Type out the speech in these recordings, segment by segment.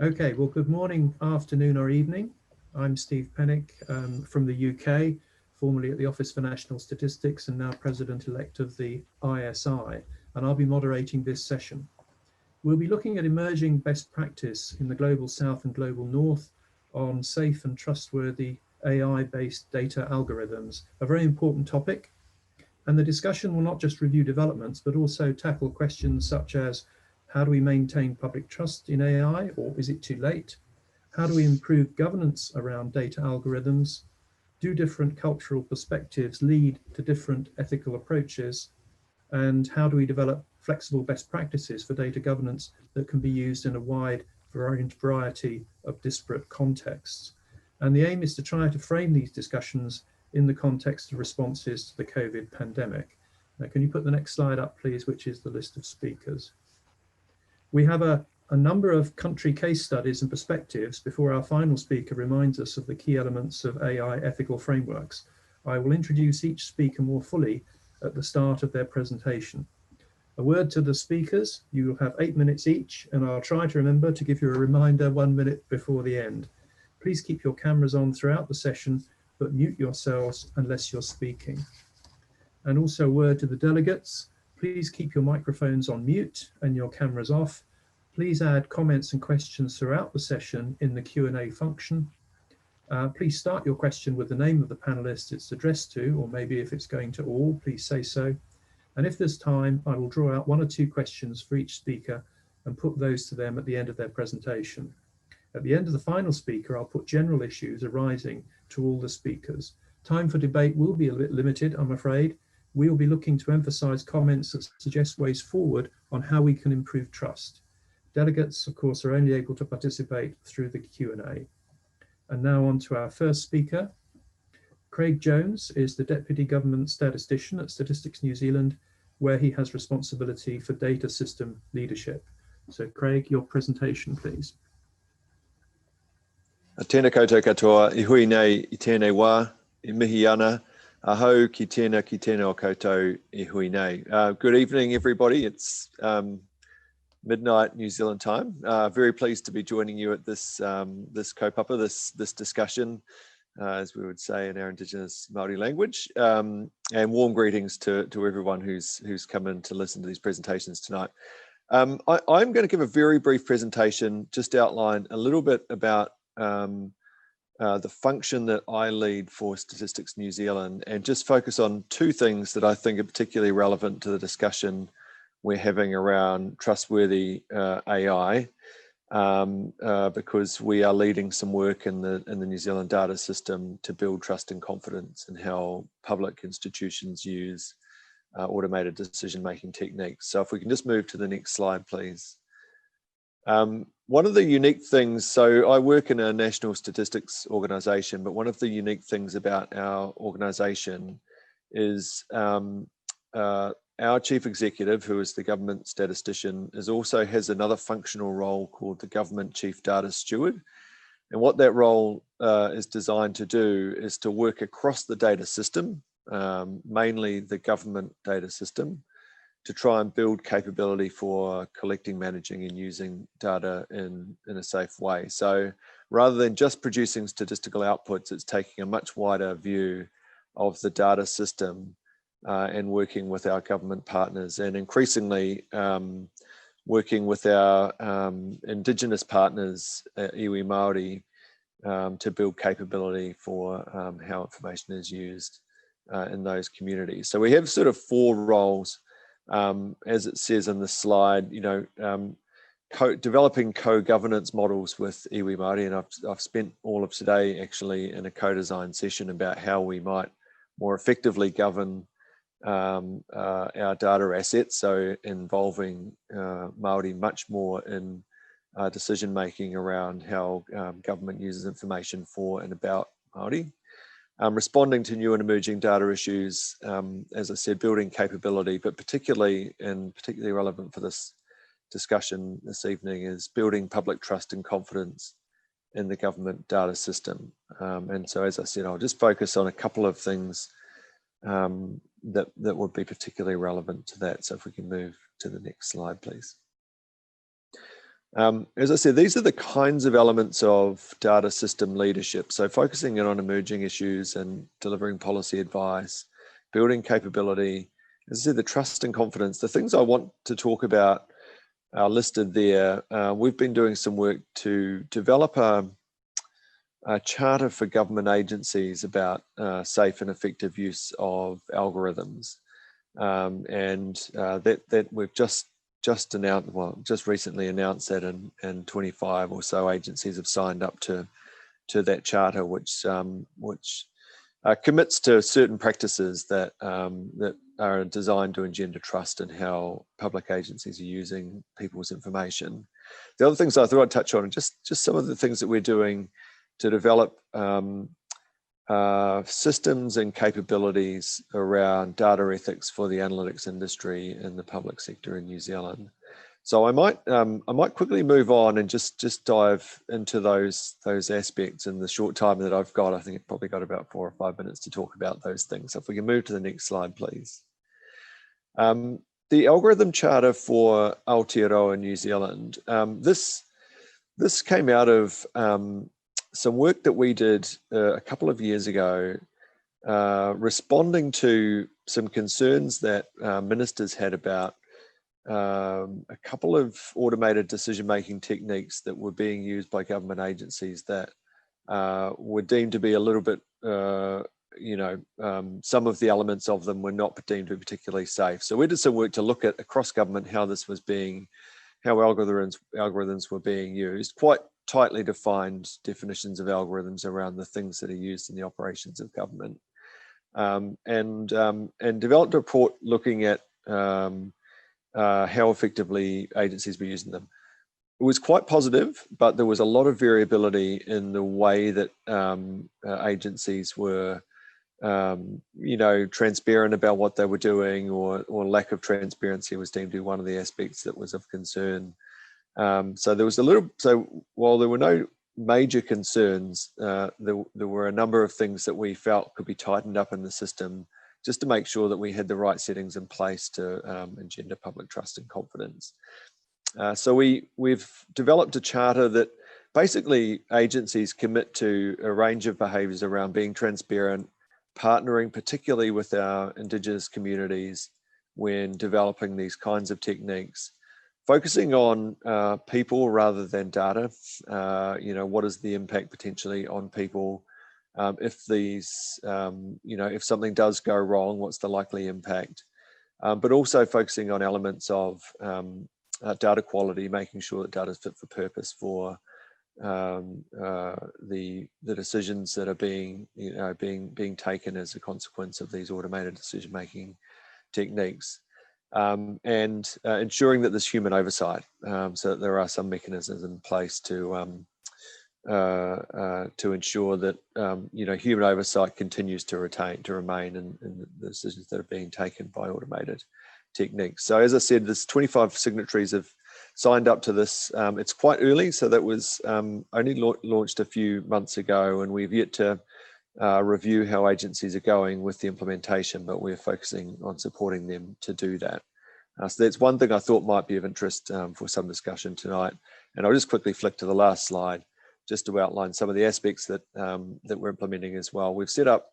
Okay, well, good morning, afternoon or evening. I'm Steve Pennick from the UK, formerly at the Office for National Statistics and now President-elect of the ISI, and I'll be moderating this session. We'll be looking at emerging best practice in the Global South and Global North on safe and trustworthy AI-based data algorithms, a very important topic. And the discussion will not just review developments, but also tackle questions such as, how do we maintain public trust in AI, or is it too late? How do we improve governance around data algorithms? Do different cultural perspectives lead to different ethical approaches? And how do we develop flexible best practices for data governance that can be used in a wide variety of disparate contexts? And the aim is to try to frame these discussions in the context of responses to the COVID pandemic. Now, can you put the next slide up, please, which is the list of speakers? We have a number of country case studies and perspectives before our final speaker reminds us of the key elements of AI ethical frameworks. I will introduce each speaker more fully at the start of their presentation. A word to the speakers, you will have 8 minutes each, and I'll try to remember to give you a reminder 1 minute before the end. Please keep your cameras on throughout the session, but mute yourselves unless you're speaking. And also a word to the delegates, please keep your microphones on mute and your cameras off. Please add comments and questions throughout the session in the Q&A function. Please start your question with the name of the panelist it's addressed to, or maybe if it's going to all, please say so. And if there's time, I will draw out 1 or 2 questions for each speaker and put those to them at the end of their presentation. At the end of the final speaker, I'll put general issues arising to all the speakers. Time for debate will be a bit limited, I'm afraid. We'll be looking to emphasize comments that suggest ways forward on how we can improve trust. Delegates, of course, are only able to participate through the Q&A. And now on to our first speaker. Craig Jones is the Deputy Government Statistician at Statistics New Zealand, where he has responsibility for data system leadership. So Craig, your presentation, please. Tēnā koutou katoa, I hui nei I tēnei wā, I mihi ana, ahau ki tēnā o koutou I hui nei. Good evening, everybody. It's midnight New Zealand time. Very pleased to be joining you at this this kaupapa, this discussion, as we would say in our Indigenous Māori language. And warm greetings to everyone who's come in to listen to these presentations tonight. I'm going to give a very brief presentation, just outline a little bit about the function that I lead for Statistics New Zealand, and just focus on 2 things that I think are particularly relevant to the discussion we're having around trustworthy AI, because we are leading some work in the New Zealand data system to build trust and confidence in how public institutions use automated decision-making techniques. So if we can just move to the next slide, please. One of the unique things, so I work in a national statistics organisation, but one of the unique things about our organisation is our chief executive, who is the government statistician, also has another functional role called the government chief data steward. And what that role is designed to do is to work across the data system, mainly the government data system, to try and build capability for collecting, managing and using data in a safe way. So rather than just producing statistical outputs, it's taking a much wider view of the data system and working with our government partners, and increasingly working with our Indigenous partners, iwi Māori, to build capability for how information is used in those communities. So we have sort of 4 roles. As it says in the slide, developing co-governance models with iwi Māori, and I've spent all of today actually in a co-design session about how we might more effectively govern our data assets, so involving Māori much more in decision making around how government uses information for and about Māori. Responding to new and emerging data issues, as I said, building capability, but particularly relevant for this discussion this evening is building public trust and confidence in the government data system. And so, as I said, I'll just focus on a couple of things that would be particularly relevant to that. So if we can move to the next slide, please. As I said, these are the kinds of elements of data system leadership. So focusing in on emerging issues and delivering policy advice, building capability, as I said, the trust and confidence, the things I want to talk about are listed there. We've been doing some work to develop a charter for government agencies about safe and effective use of algorithms. That we've just announced, well, just recently announced that in 25 or so agencies have signed up to that charter, which commits to certain practices that are designed to engender trust in how public agencies are using people's information. The other things I thought I'd touch on are just some of the things that we're doing to develop systems and capabilities around data ethics for the analytics industry in the public sector in New Zealand. So I might quickly move on and just dive into those aspects in the short time that I've got. I think I've probably got about 4 or 5 minutes to talk about those things. So if we can move to the next slide, please. The algorithm charter for Aotearoa, New Zealand. This came out of some work that we did a couple of years ago, responding to some concerns that ministers had about a couple of automated decision-making techniques that were being used by government agencies that were deemed to be a little bit, some of the elements of them were not deemed to be particularly safe. So we did some work to look at across government how this was being, how algorithms were being used, quite tightly defined definitions of algorithms around the things that are used in the operations of government, and developed a report looking at how effectively agencies were using them. It was quite positive, but there was a lot of variability in the way that agencies were, transparent about what they were doing, or lack of transparency was deemed to be one of the aspects that was of concern. So while there were no major concerns, there were a number of things that we felt could be tightened up in the system just to make sure that we had the right settings in place to engender public trust and confidence. So we've developed a charter that basically agencies commit to a range of behaviours around being transparent, partnering particularly with our Indigenous communities when developing these kinds of techniques, focusing on people rather than data. What is the impact potentially on people? If these, if something does go wrong, what's the likely impact? But also focusing on elements of data quality, making sure that data is fit for purpose for the decisions that are being taken as a consequence of these automated decision-making techniques. And ensuring that there's human oversight, so that there are some mechanisms in place to ensure that human oversight continues to remain in the decisions that are being taken by automated techniques. So as I said, there's 25 signatories have signed up to this. It's quite early, so that was only launched a few months ago, and we've yet to review how agencies are going with the implementation, but we're focusing on supporting them to do that. So that's one thing I thought might be of interest for some discussion tonight. And I'll just quickly flick to the last slide just to outline some of the aspects that we're implementing as well. We've set up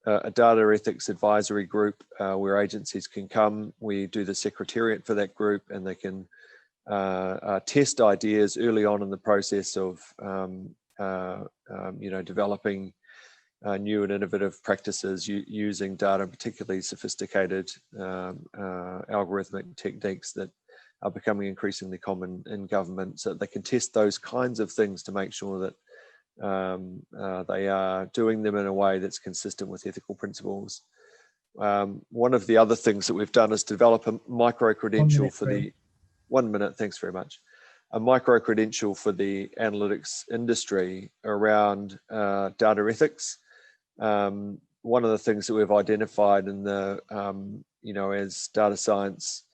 a data ethics advisory group where agencies can come. We do the secretariat for that group, and they can test ideas early on in the process of developing new and innovative practices using data, particularly sophisticated algorithmic techniques that are becoming increasingly common in government, so that they can test those kinds of things to make sure that they are doing them in a way that's consistent with ethical principles. One of the other things that we've done is develop a micro-credential for the 1 minute, thanks very much. A micro-credential for the analytics industry around data ethics. One of the things that we've identified in the, as data science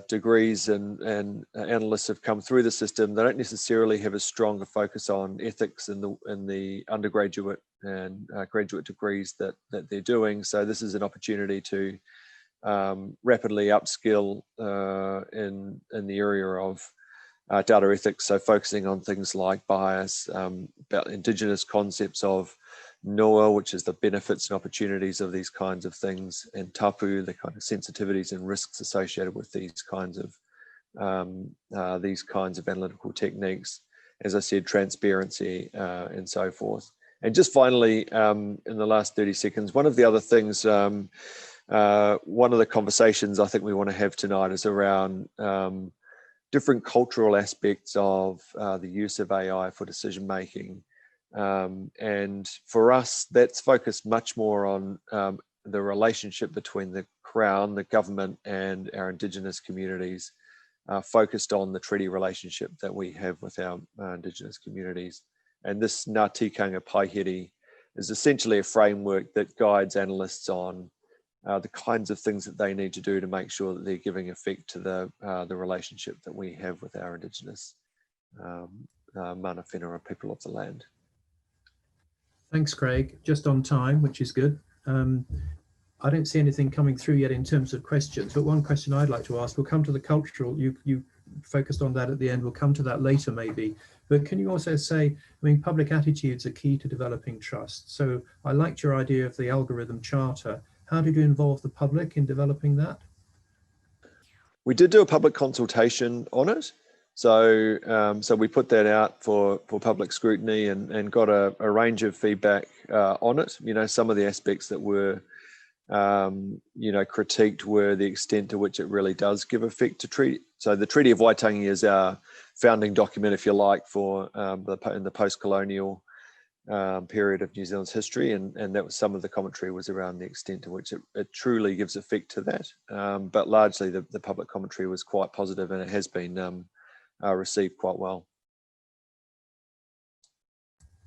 degrees and analysts have come through the system, they don't necessarily have a stronger focus on ethics in the undergraduate and graduate degrees that they're doing. So this is an opportunity to rapidly upskill in the area of data ethics, so focusing on things like bias, about Indigenous concepts of noa, which is the benefits and opportunities of these kinds of things, and tapu, the kind of sensitivities and risks associated with these kinds of analytical techniques. As I said, transparency and so forth. And just finally, in the last 30 seconds, one of the other things, one of the conversations I think we want to have tonight is around different cultural aspects of the use of AI for decision making. And for us, that's focused much more on the relationship between the Crown, the government, and our Indigenous communities, focused on the treaty relationship that we have with our Indigenous communities. And this Ngā Tikanga Paihiri is essentially a framework that guides analysts on the kinds of things that they need to do to make sure that they're giving effect to the relationship that we have with our Indigenous mana whenua, people of the land. Thanks, Craig. Just on time, which is good. I don't see anything coming through yet in terms of questions, but one question I'd like to ask, we'll come to the cultural, you focused on that at the end, we'll come to that later maybe, but can you also say, I mean, public attitudes are key to developing trust. So I liked your idea of the algorithm charter. How did you involve the public in developing that? We did do a public consultation on it. So we put that out for public scrutiny and got a range of feedback on it. You know, some of the aspects that were critiqued were the extent to which it really does give effect to treaty. So the Treaty of Waitangi is our founding document, if you like, for in the post-colonial period of New Zealand's history, and that was some of the commentary was around the extent to which it truly gives effect to that. But largely the public commentary was quite positive, and it has been received quite well.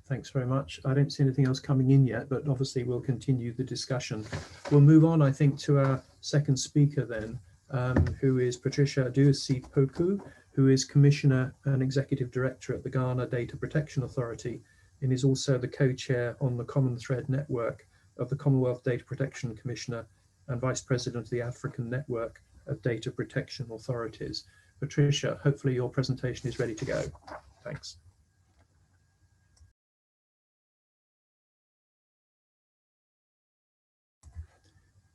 Thanks very much. I don't see anything else coming in yet, but obviously we'll continue the discussion. We'll move on, I think, to our second speaker then, who is Patricia Aduasi-Poku, who is Commissioner and Executive Director at the Ghana Data Protection Authority, and is also the co-chair on the Common Thread Network of the Commonwealth Data Protection Commissioner and Vice President of the African Network of Data Protection Authorities. Patricia, hopefully your presentation is ready to go. Thanks.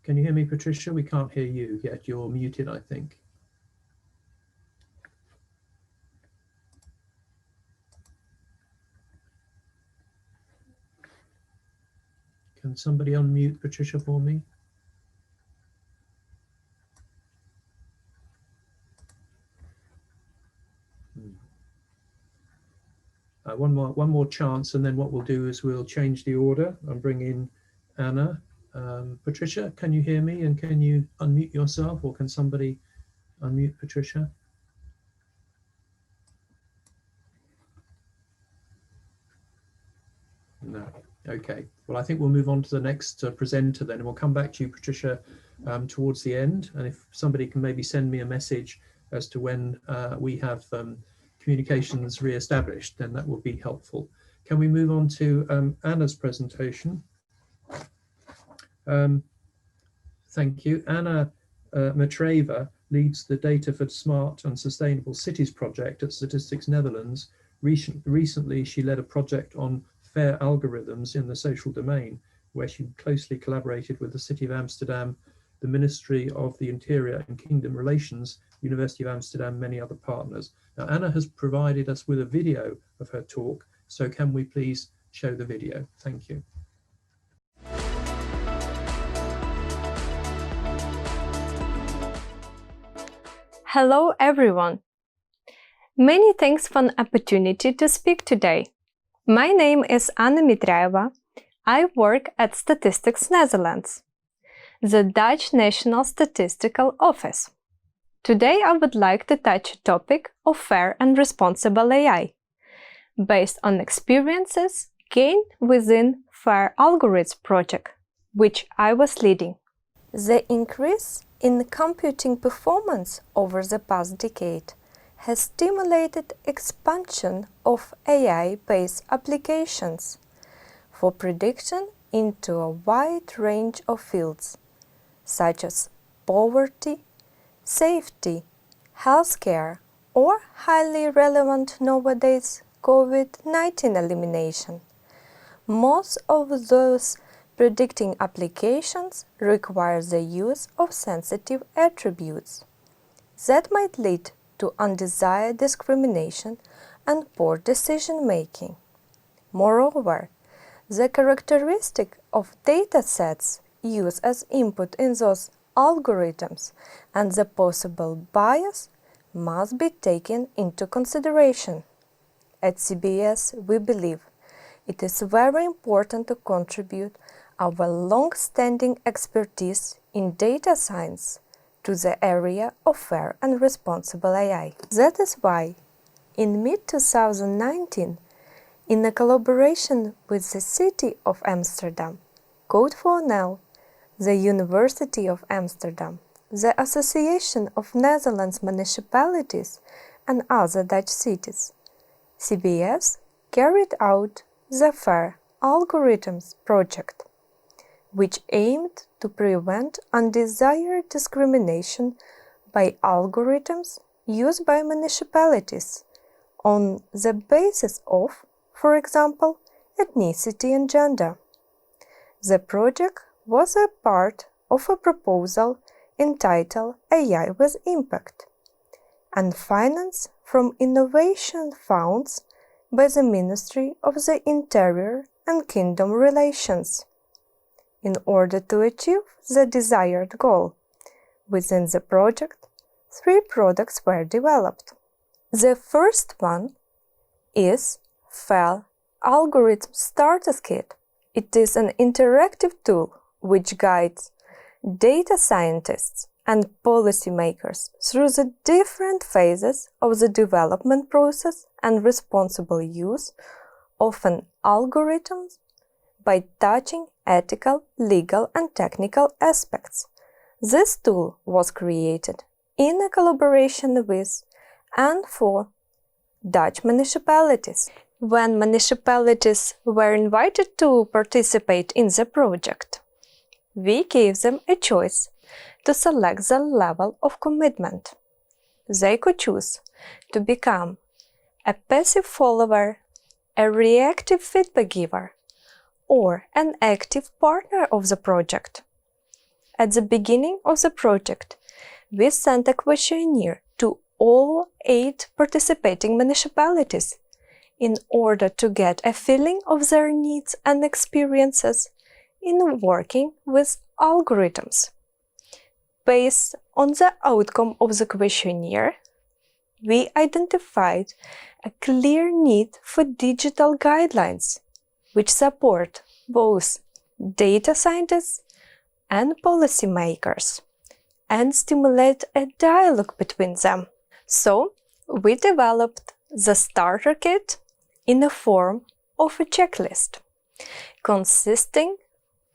Can you hear me, Patricia? We can't hear you yet. You're muted, I think. Can somebody unmute Patricia for me? One more chance, and then what we'll do is we'll change the order and bring in Anna. Patricia, can you hear me, and can you unmute yourself, or can somebody unmute Patricia? No. Okay. Well, I think we'll move on to the next presenter then, and we'll come back to you, Patricia, towards the end. And if somebody can maybe send me a message as to when we have communications re-established, then that will be helpful. Can we move on to Anna's presentation? Thank you. Anna Matreva leads the Data for Smart and Sustainable Cities project at Statistics Netherlands. Recently, she led a project on fair algorithms in the social domain, where she closely collaborated with the City of Amsterdam, the Ministry of the Interior and Kingdom Relations, University of Amsterdam, many other partners. Now, Anna has provided us with a video of her talk, so can we please show the video? Thank you. Hello everyone. Many thanks for an opportunity to speak today. My name is Anna Matreva. I work at Statistics Netherlands, the Dutch National Statistical Office. Today I would like to touch a topic of fair and responsible AI, based on experiences gained within Fair Algorithms project, which I was leading. The increase in computing performance over the past decade has stimulated expansion of AI-based applications for prediction into a wide range of fields, such as poverty, safety, healthcare, or highly relevant nowadays, COVID-19 elimination. Most of those predicting applications require the use of sensitive attributes that might lead to undesired discrimination and poor decision-making. Moreover, the characteristic of datasets used as input in those algorithms and the possible bias must be taken into consideration. At CBS, we believe it is very important to contribute our long-standing expertise in data science to the area of fair and responsible AI. That is why, in mid-2019, in a collaboration with the City of Amsterdam, Code4NL, the University of Amsterdam, the Association of Netherlands Municipalities, and other Dutch cities, CBS carried out the FAIR Algorithms project, which aimed to prevent undesired discrimination by algorithms used by municipalities on the basis of, for example, ethnicity and gender. The project was a part of a proposal entitled AI with Impact and financed from innovation funds by the Ministry of the Interior and Kingdom Relations. In order to achieve the desired goal, within the project, 3 products were developed. The first one is FAIR Algorithm Starter Kit. It is an interactive tool which guides data scientists and policymakers through the different phases of the development process and responsible use of an algorithm by touching ethical, legal, and technical aspects. This tool was created in a collaboration with and for Dutch municipalities. When municipalities were invited to participate in the project, we gave them a choice to select the level of commitment. They could choose to become a passive follower, a reactive feedback giver, or an active partner of the project. At the beginning of the project, we sent a questionnaire to all 8 participating municipalities in order to get a feeling of their needs and experiences in working with algorithms. Based on the outcome of the questionnaire, we identified a clear need for digital guidelines which support both data scientists and policymakers and stimulate a dialogue between them. So, we developed the starter kit in the form of a checklist, consisting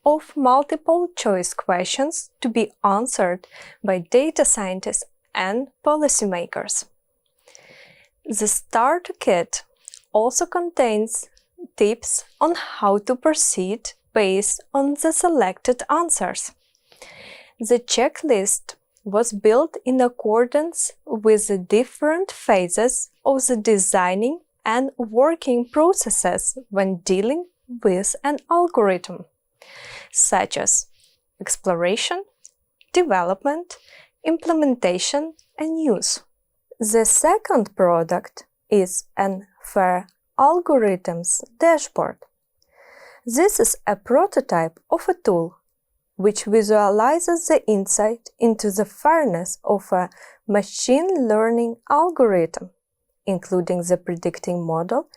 of multiple choice questions to be answered by data scientists and policymakers. The starter kit also contains tips on how to proceed based on the selected answers. The checklist was built in accordance with the different phases of the designing and working processes when dealing with an algorithm, such as exploration, development, implementation, and use. The second product is an FAIR Algorithms dashboard. This is a prototype of a tool which visualizes the insight into the fairness of a machine learning algorithm, including the predicting model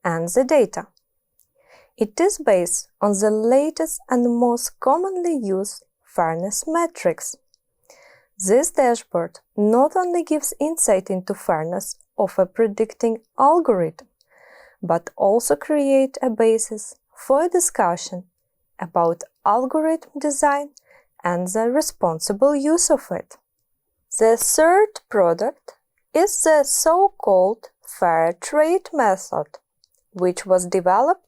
and the data. It is based on the latest and most commonly used fairness metrics. This dashboard not only gives insight into fairness of a predicting algorithm, but also creates a basis for a discussion about algorithm design and the responsible use of it. The third product is the so-called fair trade method, which was developed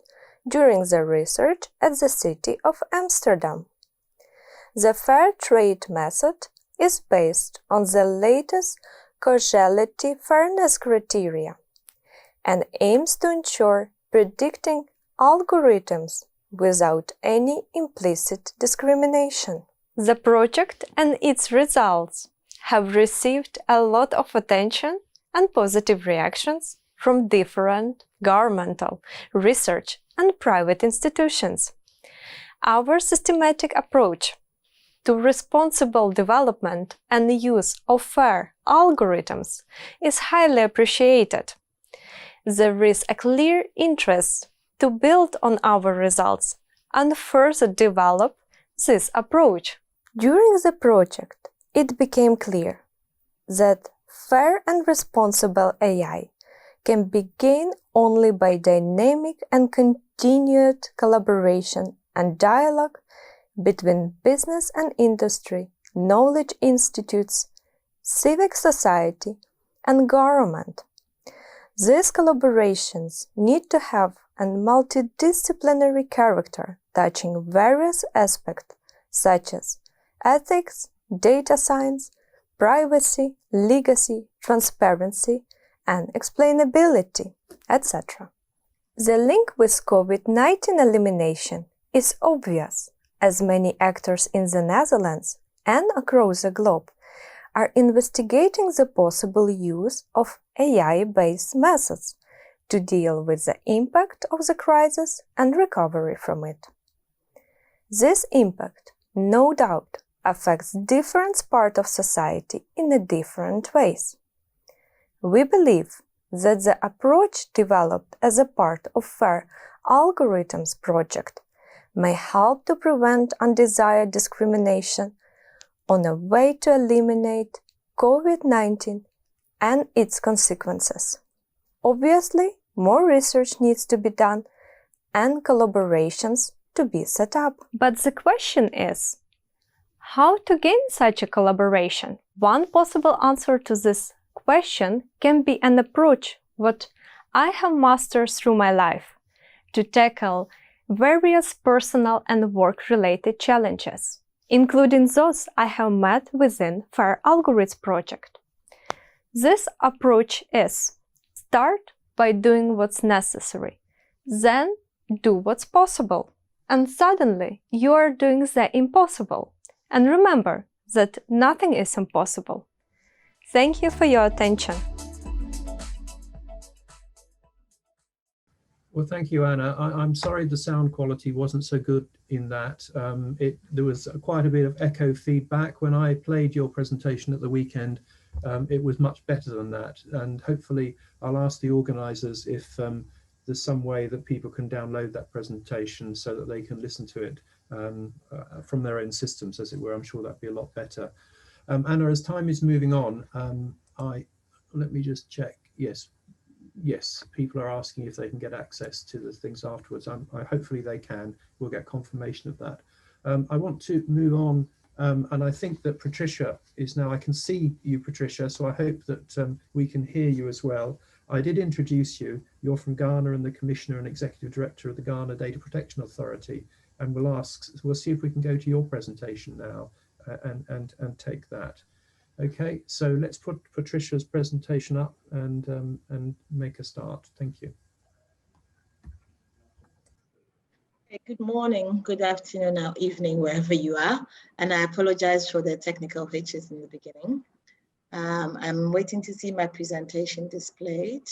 during the research at the City of Amsterdam. The fair trade method is based on the latest causality fairness criteria and aims to ensure predicting algorithms without any implicit discrimination. The project and its results have received a lot of attention and positive reactions from different governmental, research, and private institutions. Our systematic approach to responsible development and the use of fair algorithms is highly appreciated. There is a clear interest to build on our results and further develop this approach. During the project, it became clear that fair and responsible AI can be gained only by dynamic and continued collaboration and dialogue between business and industry, knowledge institutes, civic society, and government. These collaborations need to have a multidisciplinary character touching various aspects such as ethics, data science, privacy, legacy, transparency, and explainability, etc. The link with COVID-19 elimination is obvious, as many actors in the Netherlands and across the globe are investigating the possible use of AI-based methods to deal with the impact of the crisis and recovery from it. This impact, no doubt, affects different parts of society in different ways. We believe that the approach developed as a part of FAIR Algorithms project may help to prevent undesired discrimination on a way to eliminate COVID-19 and its consequences. Obviously, more research needs to be done and collaborations to be set up. But the question is, how to gain such a collaboration? One possible answer to this question can be an approach what I have mastered through my life to tackle various personal and work-related challenges, including those I have met within FAIR Algorithms project. This approach is: start by doing what's necessary, then do what's possible, and suddenly you are doing the impossible. And remember that nothing is impossible. Thank you for your attention. Well, thank you, Anna. I'm sorry the sound quality wasn't so good in that. There was quite a bit of echo feedback. When I played your presentation at the weekend, it was much better than that. And hopefully I'll ask the organisers if there's some way that people can download that presentation so that they can listen to it from their own systems, as it were. I'm sure that'd be a lot better. Anna, as time is moving on, let me just check. Yes, people are asking if they can get access to the things afterwards. Hopefully they can. We'll get confirmation of that. I want to move on, and I think that Patricia is now. I can see you, Patricia, so I hope that we can hear you as well. I did introduce you. You're from Ghana and the Commissioner and Executive Director of the Ghana Data Protection Authority, and we'll see if we can go to your presentation now and take that. Okay, so let's put Patricia's presentation up and make a start. Thank you. Good morning, good afternoon, or evening, wherever you are. And I apologize for the technical glitches in the beginning. I'm waiting to see my presentation displayed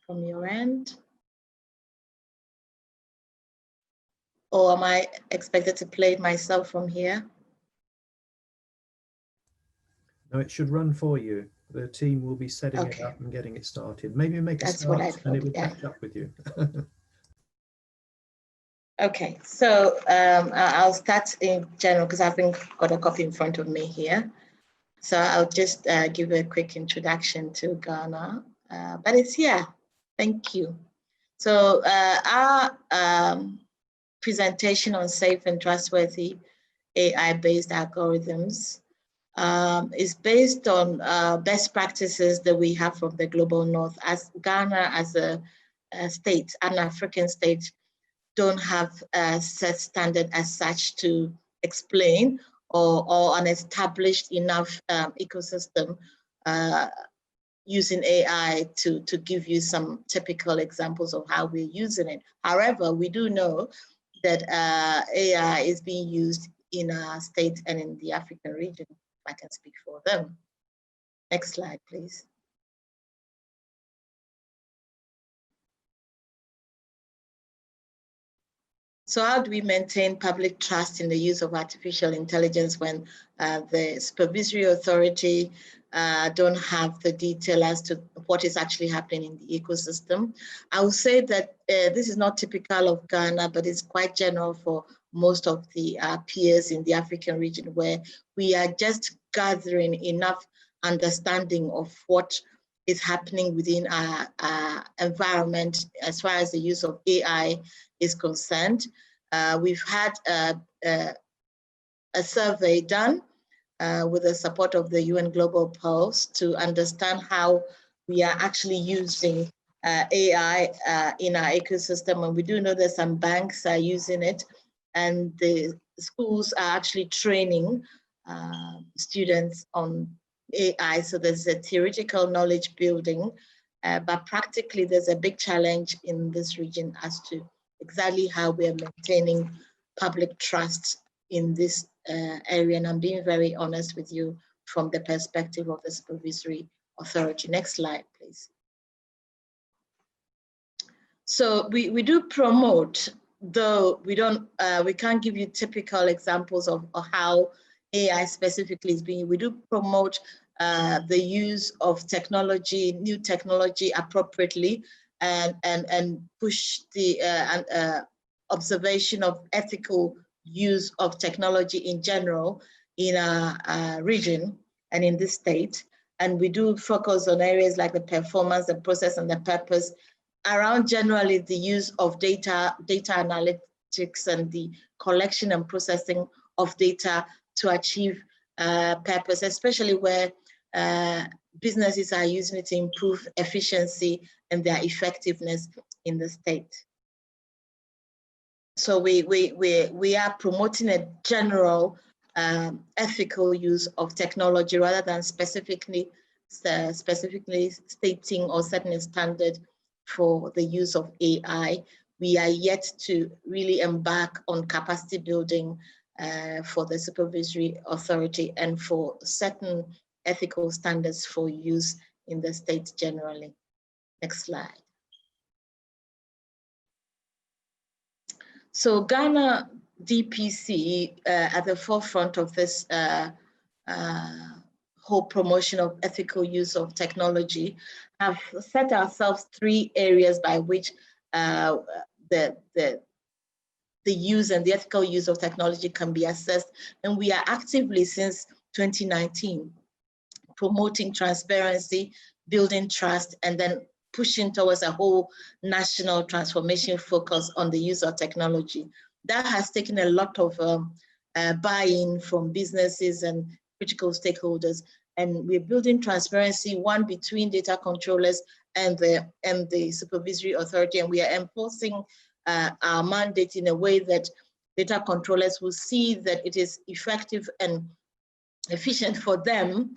from your end. Or am I expected to play it myself from here? No, it should run for you. The team will be setting it up and getting it started. Maybe make a start and it will catch up with you. Okay, so I'll start in general because I've got a copy in front of me here. So I'll just give a quick introduction to Ghana, but it's here. Thank you. So our presentation on safe and trustworthy AI-based algorithms is based on best practices that we have from the global north, as Ghana as a state, an African state, don't have a set standard as such to explain or an established enough ecosystem using AI to give you some typical examples of how we're using it. However, we do know that AI is being used in our state and in the African region, if I can speak for them. Next slide, please. So how do we maintain public trust in the use of artificial intelligence when the supervisory authority don't have the detail as to what is actually happening in the ecosystem? I would say that this is not typical of Ghana, but it's quite general for most of the peers in the African region, where we are just gathering enough understanding of what is happening within our environment as far as the use of AI is concerned. We've had a survey done with the support of the UN Global Pulse to understand how we are actually using AI in our ecosystem. And we do know that some banks are using it, and the schools are actually training students on AI. So there's a theoretical knowledge building, but practically there's a big challenge in this region as to exactly how we are maintaining public trust in this area. And I'm being very honest with you from the perspective of the supervisory authority. Next slide, please. So we do promote, though we can't give you typical examples of how AI specifically is being. We do promote the use of technology, new technology appropriately, and push the observation of ethical use of technology in general in our region and in this state. And we do focus on areas like the performance, the process, and the purpose around generally the use of data analytics and the collection and processing of data to achieve purpose, especially where businesses are using it to improve efficiency and their effectiveness in the state. So we are promoting a general ethical use of technology rather than specifically stating or setting a standard for the use of AI. We are yet to really embark on capacity building for the supervisory authority and for certain ethical standards for use in the state generally. Next slide. So Ghana DPC, at the forefront of this whole promotion of ethical use of technology, have set ourselves 3 areas by which the use and the ethical use of technology can be assessed. And we are actively, since 2019, promoting transparency, building trust, and then pushing towards a whole national transformation focus on the use of technology. That has taken a lot of buy-in from businesses and critical stakeholders. And we're building transparency, one between data controllers and the supervisory authority. And we are enforcing our mandate in a way that data controllers will see that it is effective and efficient for them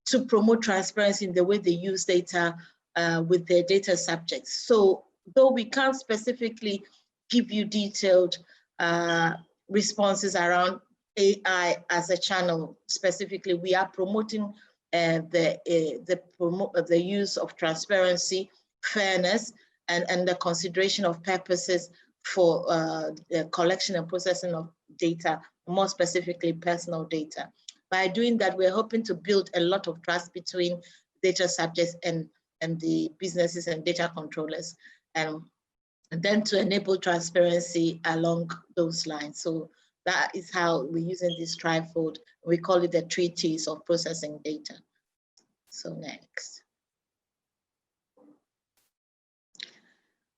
to promote transparency in the way they use data with their data subjects. So though we can't specifically give you detailed responses around AI as a channel specifically, we are promoting the use of transparency, fairness, and the consideration of purposes for the collection and processing of data, more specifically personal data. By doing that, we're hoping to build a lot of trust between data subjects and the businesses and data controllers, and then to enable transparency along those lines. So that is how we're using this trifold. We call it the 3 T's of processing data. So next.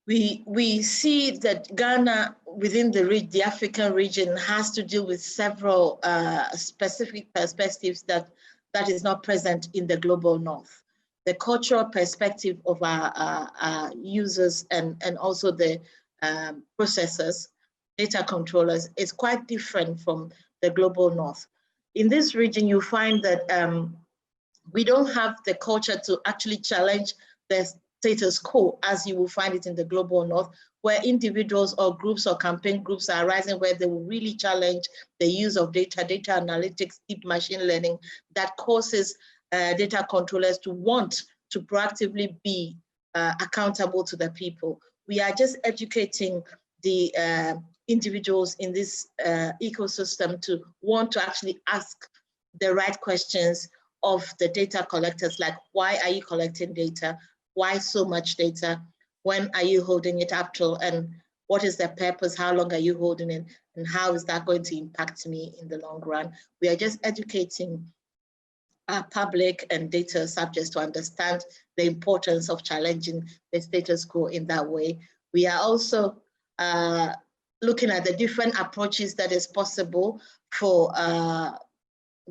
We see that Ghana, within the African region, has to deal with several specific perspectives that is not present in the global north. The cultural perspective of our users and also the processors, data controllers, is quite different from the global north. in this region, you find that we don't have the culture to actually challenge the status quo as you will find it in the global north, where individuals or groups or campaign groups are rising, where they will really challenge the use of data analytics, deep machine learning that causes data controllers to want to proactively be accountable to the people. We are just educating the individuals in this ecosystem to want to actually ask the right questions of the data collectors, like why are you collecting data? Why so much data? When are you holding it up till? And what is the purpose? How long are you holding it? And how is that going to impact me in the long run? We are just educating our public and data subjects to understand the importance of challenging the status quo in that way. We are also looking at the different approaches that is possible for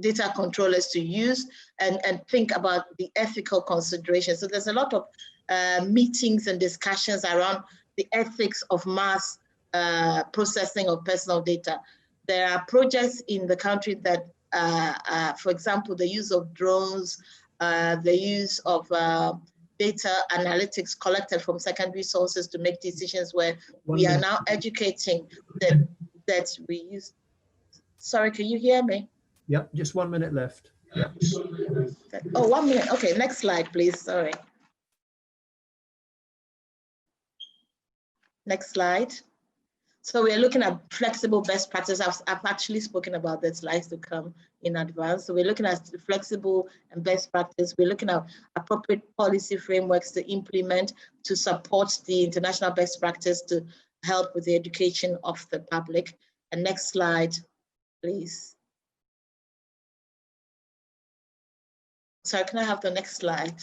data controllers to use and think about the ethical considerations. So there's a lot of meetings and discussions around the ethics of mass processing of personal data. There are projects in the country that, for example, the use of drones, the use of data analytics collected from secondary sources to make decisions, where we are now educating that we use. Sorry, can you hear me? Yep, just 1 minute left. Yep. Oh, 1 minute. Okay, next slide, please. Sorry. Next slide. So we're looking at flexible best practice. I've actually spoken about the slides to come in advance. So we're looking at flexible and best practice. We're looking at appropriate policy frameworks to implement to support the international best practice to help with the education of the public. And next slide, please. Sorry, can I have the next slide?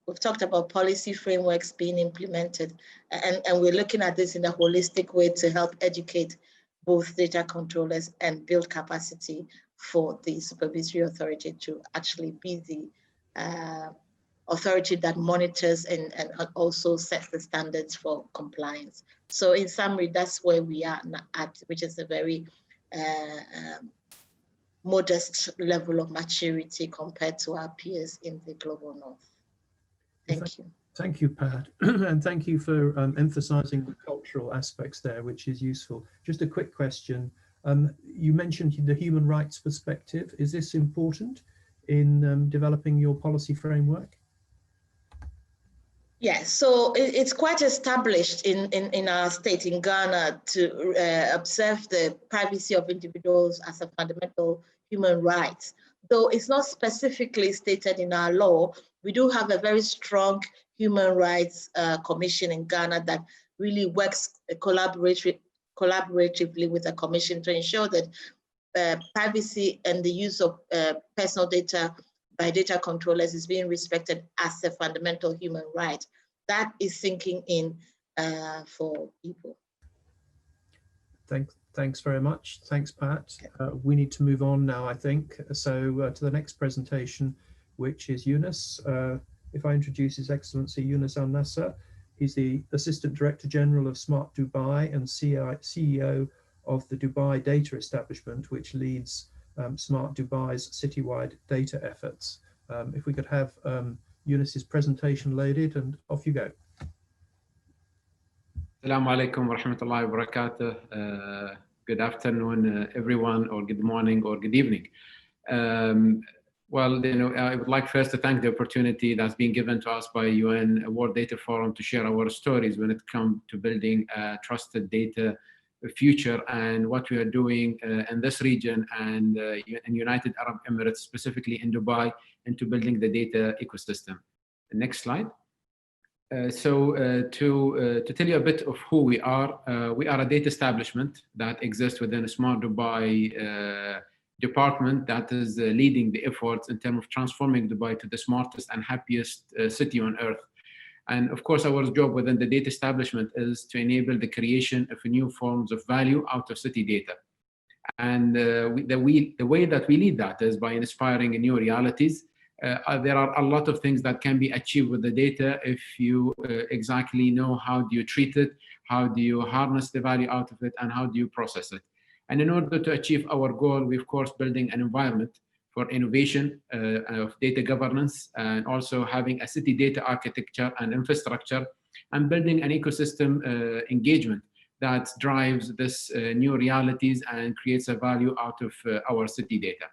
We've talked about policy frameworks being implemented, and we're looking at this in a holistic way to help educate both data controllers and build capacity for the supervisory authority to actually be the authority that monitors and also sets the standards for compliance. So in summary, that's where we are at, which is a very modest level of maturity compared to our peers in the global north. Thank you. Thank you, Pat. And thank you for emphasizing the cultural aspects there, which is useful. Just a quick question. You mentioned the human rights perspective. Is this important in developing your policy framework? Yes, so it's quite established in our state, in Ghana, to observe the privacy of individuals as a fundamental human right. Though it's not specifically stated in our law, we do have a very strong human rights commission in Ghana that really works collaboratively with the commission to ensure that privacy and the use of personal data by data controllers is being respected as a fundamental human right. That is sinking in for people. Thanks very much. Thanks, Pat. We need to move on now, I think. So to the next presentation, which is Yunus. If I introduce His Excellency Yunus Al Nasser, he's the Assistant Director General of Smart Dubai and CEO of the Dubai Data Establishment, which leads Smart Dubai's citywide data efforts. If we could have Yunus's presentation loaded, and off you go. Assalamu alaikum wa rahmatullahi wa barakatuh. Good afternoon, everyone, or good morning, or good evening. Well, I would like first to thank the opportunity that's been given to us by UN World Data Forum to share our stories when it comes to building a trusted data future and what we are doing in this region and in United Arab Emirates, specifically in Dubai, into building the data ecosystem. Next slide. To tell you a bit of who we are a data establishment that exists within a Smart Dubai department that is leading the efforts in terms of transforming Dubai to the smartest and happiest city on earth. And of course, our job within the data establishment is to enable the creation of new forms of value out of city data. And the way that we lead that is by inspiring new realities. There are a lot of things that can be achieved with the data if you exactly know how do you treat it, how do you harness the value out of it, and how do you process it. And in order to achieve our goal, we of course building an environment for innovation of data governance, and also having a city data architecture and infrastructure, and building an ecosystem engagement that drives this new realities and creates a value out of our city data.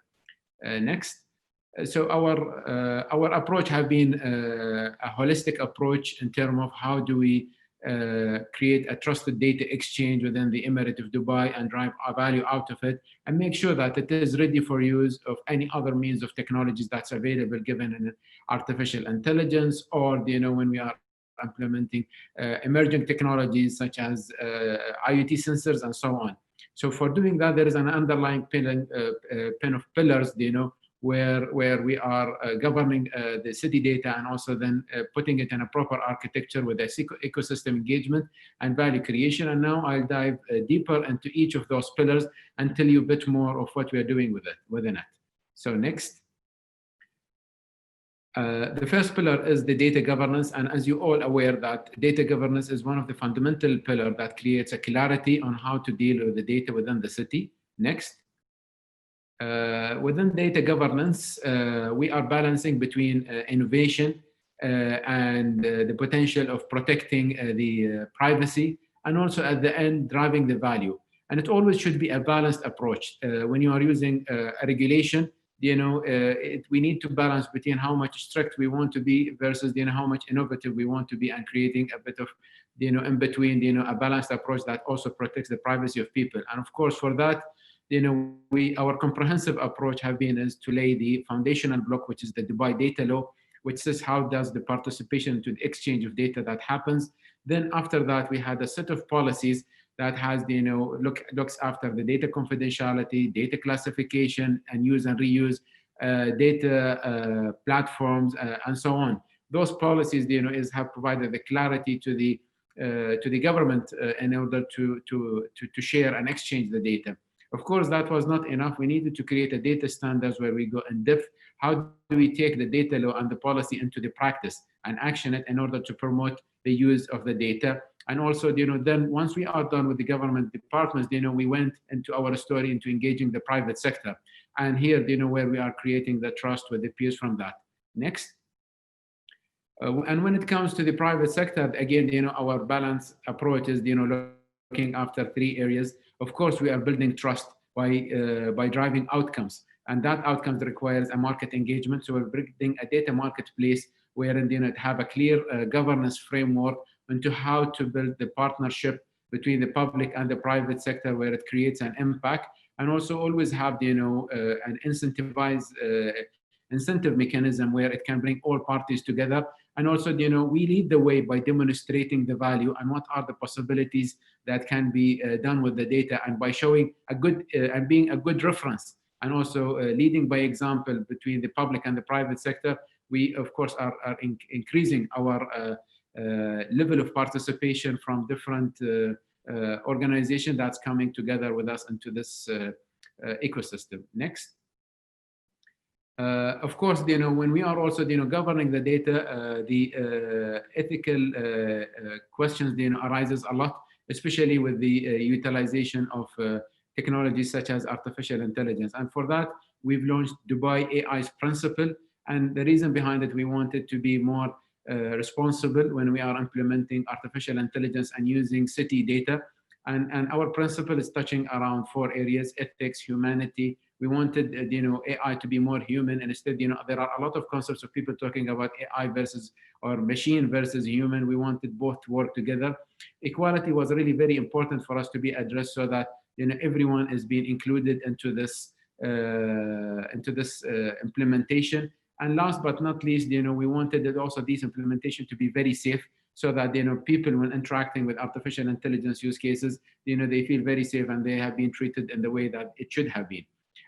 Next. So our approach have been a holistic approach in terms of how do we create a trusted data exchange within the Emirate of Dubai and drive a value out of it, and make sure that it is ready for use of any other means of technologies that's available, given an artificial intelligence, or when we are implementing emerging technologies such as IoT sensors and so on. So for doing that, there is an underlying pin of pillars, where we are governing the city data, and also then putting it in a proper architecture with a ecosystem engagement and value creation. And now I'll dive deeper into each of those pillars and tell you a bit more of what we are doing within it. So next. The first pillar is the data governance, and as you're all aware that data governance is one of the fundamental pillars that creates a clarity on how to deal with the data within the city. Next. Within data governance, we are balancing between innovation and the potential of protecting the privacy, and also at the end driving the value. And it always should be a balanced approach. When you are using a regulation, we need to balance between how much strict we want to be versus how much innovative we want to be, and creating a bit of in between a balanced approach that also protects the privacy of people. And of course, for that, our comprehensive approach is to lay the foundational block, which is the Dubai Data Law, which says how does the participation to the exchange of data that happens. Then after that, we had a set of policies that has looks after the data confidentiality, data classification, and use and reuse, data platforms, and so on. Those policies, have provided the clarity to the government in order to share and exchange the data. Of course, that was not enough. We needed to create a data standards where we go in depth. How do we take the data law and the policy into the practice and action it in order to promote the use of the data? And also, then once we are done with the government departments, we went into our story into engaging the private sector. And here, where we are creating the trust with the peers from that. Next. And when it comes to the private sector, again, our balanced approach is, looking after three areas. Of course, we are building trust by driving outcomes, and that outcomes requires a market engagement. So we're building a data marketplace wherein it have a clear governance framework into how to build the partnership between the public and the private sector, where it creates an impact, and also always have an incentive mechanism where it can bring all parties together. And also, we lead the way by demonstrating the value and what are the possibilities that can be done with the data, and by showing a good and being a good reference, and also leading by example between the public and the private sector. We, of course, are increasing our level of participation from different organizations that's coming together with us into this ecosystem. Next. Of course, when we are also, governing the data, the ethical questions, arises a lot, especially with the utilization of technologies such as artificial intelligence. And for that, we've launched Dubai AI's principle. And the reason behind it, we wanted to be more responsible when we are implementing artificial intelligence and using city data. And our principle is touching around 4 areas: ethics, humanity. We wanted, AI to be more human, and instead, there are a lot of concepts of people talking about AI versus, or machine versus human. We wanted both to work together. Equality was really very important for us to be addressed, so that everyone is being included into this implementation. And last but not least, we wanted also this implementation to be very safe, so that people, when interacting with artificial intelligence use cases, they feel very safe and they have been treated in the way that it should have been.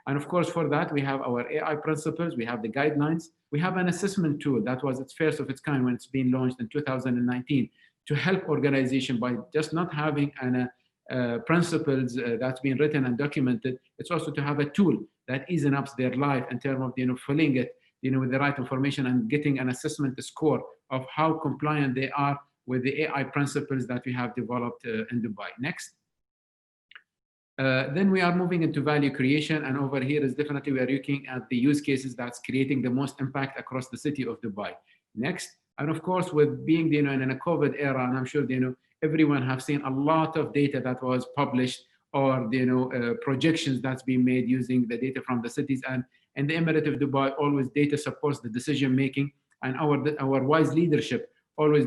And of course, for that, we have our AI principles, we have the guidelines, we have an assessment tool that was its first of its kind when it's been launched in 2019, to help organization by just not having principles that's been written and documented. It's also to have a tool that eases up their life in terms of filling it with the right information and getting an assessment score of how compliant they are with the AI principles that we have developed in Dubai. Next. Then we are moving into value creation, and over here is definitely we are looking at the use cases that's creating the most impact across the city of Dubai. Next, and of course, with being in a COVID era, and I'm sure everyone have seen a lot of data that was published or projections that's been made using the data from the cities, and in the Emirate of Dubai, always data supports the decision making, and our wise leadership always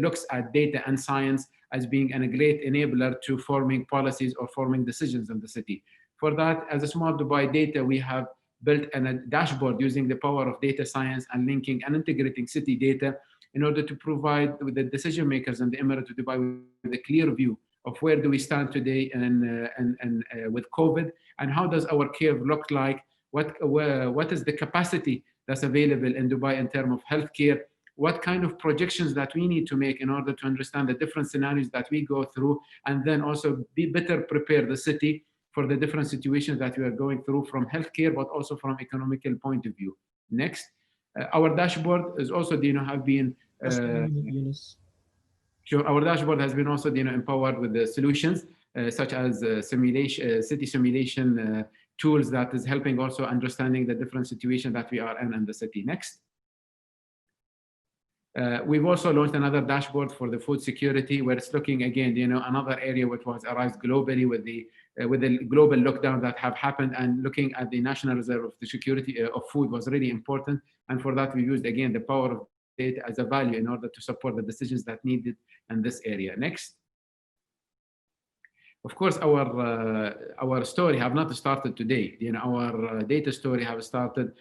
looks at data and science as being a great enabler to forming policies or forming decisions in the city. For that, as a Smart Dubai Data, we have built a dashboard using the power of data science and linking and integrating city data in order to provide the decision makers in the Emirate of Dubai with a clear view of where do we stand today and with COVID, and how does our curve look like, what is the capacity that's available in Dubai in terms of healthcare, what kind of projections that we need to make in order to understand the different scenarios that we go through, and then also be better prepare the city for the different situations that we are going through from healthcare, but also from economical point of view. Next, our dashboard is also, have been, sure, our dashboard has been also, empowered with the solutions such as simulation, city simulation tools that is helping also understanding the different situations that we are in the city. Next. We've also launched another dashboard for the food security, where it's looking again, another area which was arised globally with the global lockdown that have happened, and looking at the national reserve of the security of food was really important. And for that, we used again the power of data as a value in order to support the decisions that needed in this area. Next. Of course, our story have not started today. Our data story have started,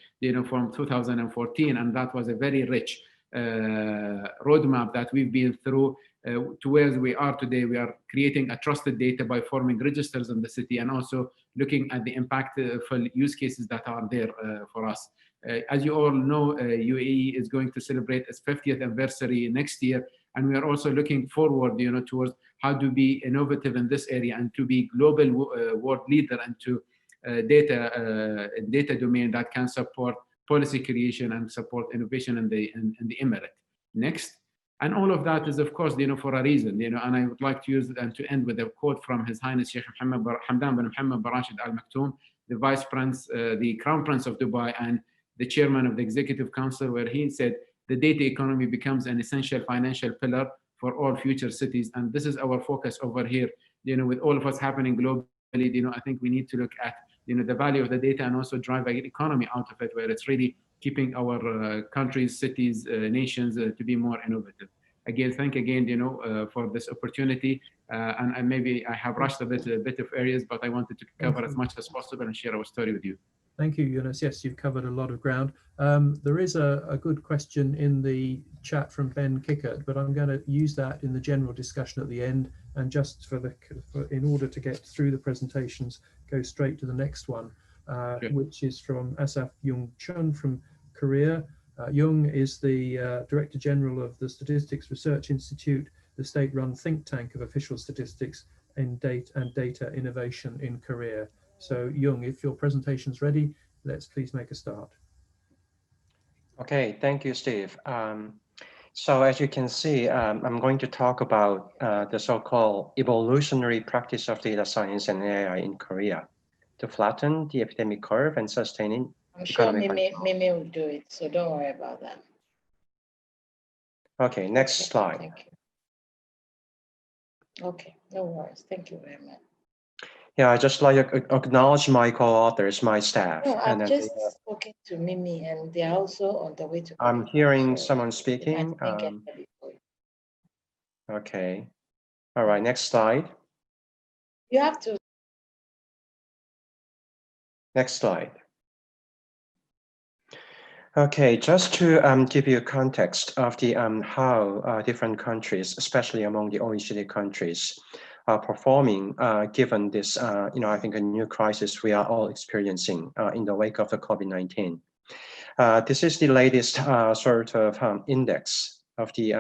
from 2014, and that was a very rich roadmap that we've been through to where we are today. We are creating a trusted data by forming registers in the city, and also looking at the impactful use cases that are there for us. As you all know, UAE is going to celebrate its 50th anniversary next year, and we are also looking forward, towards how to be innovative in this area and to be global world leader into data domain that can support policy creation and support innovation in the Emirate. Next. And all of that is, of course, for a reason, and I would like to use it and to end with a quote from His Highness Sheikh Hamdan bin Mohammed bin Rashid Al Maktoum, the Vice Prince, the Crown Prince of Dubai and the Chairman of the Executive Council, where he said, the data economy becomes an essential financial pillar for all future cities. And this is our focus over here, with all of us happening globally, I think we need to look at the value of the data and also drive an economy out of it, where it's really keeping our countries, cities, nations to be more innovative. Again, thank again, for this opportunity. And maybe I have rushed a bit of areas, but I wanted to cover as much as possible and share our story with you. Thank you, Yunus. Yes, you've covered a lot of ground. There is a good question in the chat from Ben Kickert, but I'm going to use that in the general discussion at the end. And just in order to get through the presentations, go straight to the next one, Sure. Which is from Asaf Jung Chun from Korea. Jung is the Director General of the Statistics Research Institute, the state-run think tank of official statistics and data innovation in Korea. So Jung, if your presentation's ready, let's please make a start. Okay, thank you, Steve. So as you can see, I'm going to talk about the so-called evolutionary practice of data science and AI in Korea to flatten the epidemic curve and sustaining. I'm sure Mimi will do it, so don't worry about that. Okay, next slide. Thank you. Okay, no worries. Thank you very much. Yeah, I just like to acknowledge my co-authors, my staff. No, I've just spoken to Mimi, and they're also on the way to. I'm hearing someone speaking. Okay. All right, next slide. You have to. Next slide. Okay, just to give you context of the how different countries, especially among the OECD countries, are performing given this, I think a new crisis we are all experiencing in the wake of the COVID-19. This is the latest sort of index of the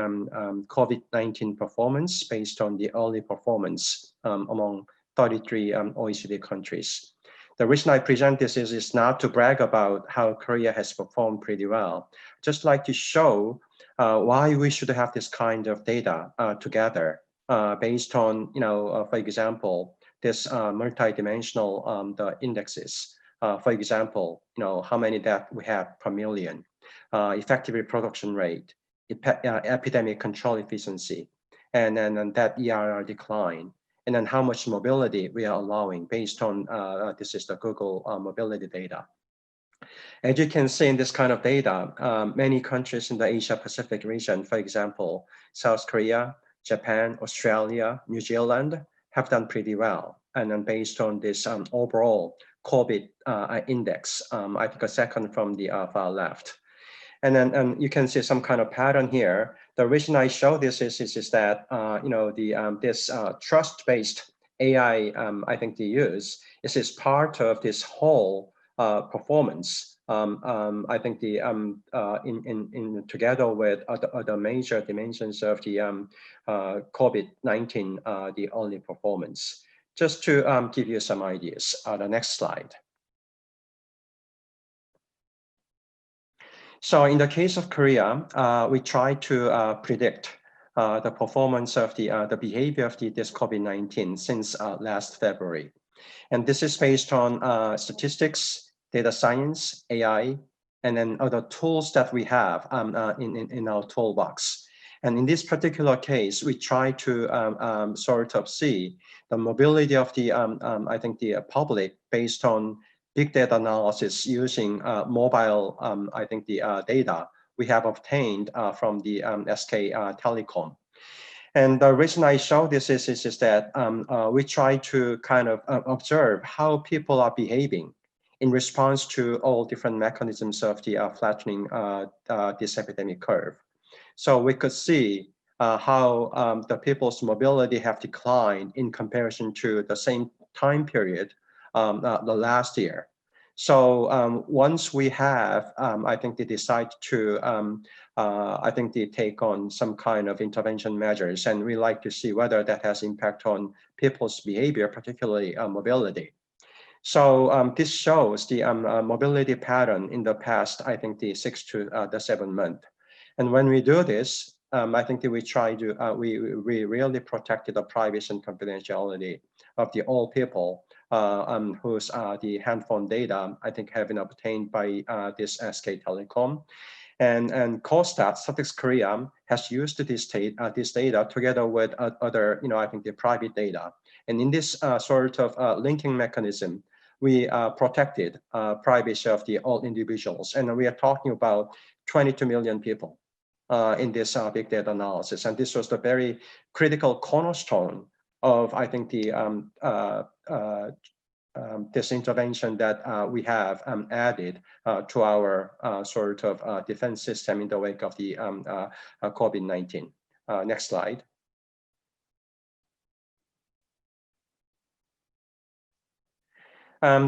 COVID-19 performance based on the early performance among 33 OECD countries. The reason I present this is not to brag about how Korea has performed pretty well, just like to show why we should have this kind of data together based on, for example, this multidimensional the indexes. For example, how many deaths we have per million, effective reproduction rate, epidemic control efficiency, and then that ERR decline, and then how much mobility we are allowing based on this is the Google mobility data. As you can see in this kind of data, many countries in the Asia Pacific region, for example, South Korea, Japan, Australia, New Zealand, have done pretty well. And then based on this overall COVID index, I think a second from the far left. And then you can see some kind of pattern here. The reason I show this is that this trust-based AI I think they use is part of this whole performance. I think the in together with other major dimensions of the COVID-19 the only performance. Just to give you some ideas. The next slide. So in the case of Korea, we try to predict the performance of the behavior of this COVID-19 since last February. And this is based on statistics, data science, AI, and then other tools that we have in our toolbox. And in this particular case, we try to sort of see the mobility of the, I think the public based on big data analysis using mobile, I think the data we have obtained from the SK Telecom. And the reason I show this is that we try to kind of observe how people are behaving in response to all different mechanisms of the flattening this epidemic curve. So we could see how the people's mobility have declined in comparison to the same time period the last year. So once we have, I think they decide to, I think they take on some kind of intervention measures, and we like to see whether that has impact on people's behavior, particularly mobility. So this shows the mobility pattern in the past, I think the 6 to the 7 months. And when we do this, I think that we try to, we really protected the privacy and confidentiality of the all people whose the handphone data, I think, have been obtained by this SK Telecom. And KOSTAT, Statistics Korea, has used this data together with other, I think, the private data. And in this sort of linking mechanism, we protected privacy of the all individuals. And we are talking about 22 million people in this big data analysis. And this was the very critical cornerstone of, I think, the this intervention that we have added to our sort of defense system in the wake of the COVID-19. Next slide.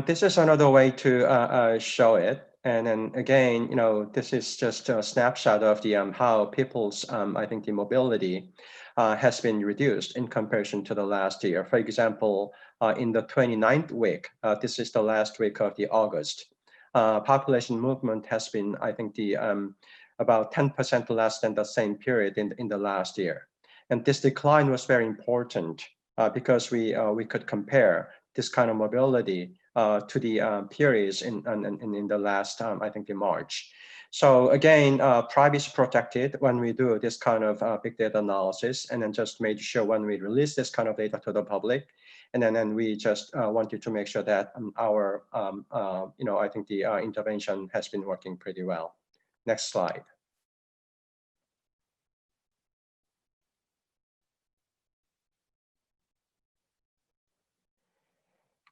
This is another way to show it. And then again, this is just a snapshot of the how people's, I think, the mobility has been reduced in comparison to the last year. For example, in the 29th week, this is the last week of the August, population movement has been, I think, the about 10% less than the same period in the last year. And this decline was very important because we could compare this kind of mobility to the periods in the last, I think, in March. So again, privacy protected when we do this kind of big data analysis, and then just made sure when we release this kind of data to the public, and then we just wanted to make sure that our, I think the intervention has been working pretty well. Next slide.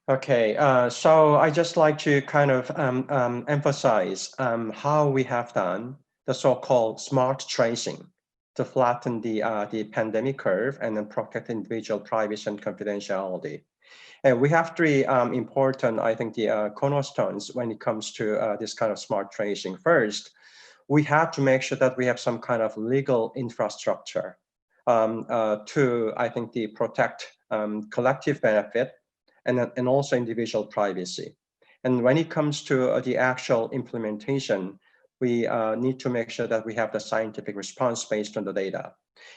Okay, so I just like to kind of emphasize how we have done the so-called smart tracing to flatten the pandemic curve and then protect individual privacy and confidentiality. And we have three important, I think, the cornerstones when it comes to this kind of smart tracing. First, we have to make sure that we have some kind of legal infrastructure to, I think, the protect collective benefit and also individual privacy. And when it comes to the actual implementation, we need to make sure that we have the scientific response based on the data.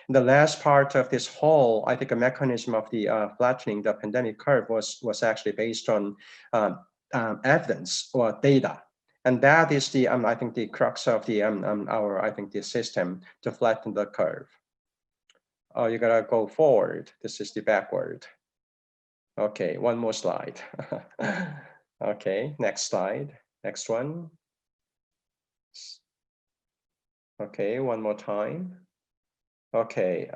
And the last part of this whole, I think, a mechanism of the flattening the pandemic curve was actually based on evidence or data. And that is the, I think, the crux of the the system to flatten the curve. Oh, you gotta go forward. This is the backward. Okay, one more slide. Okay, next slide. Next one. Okay, one more time. Okay,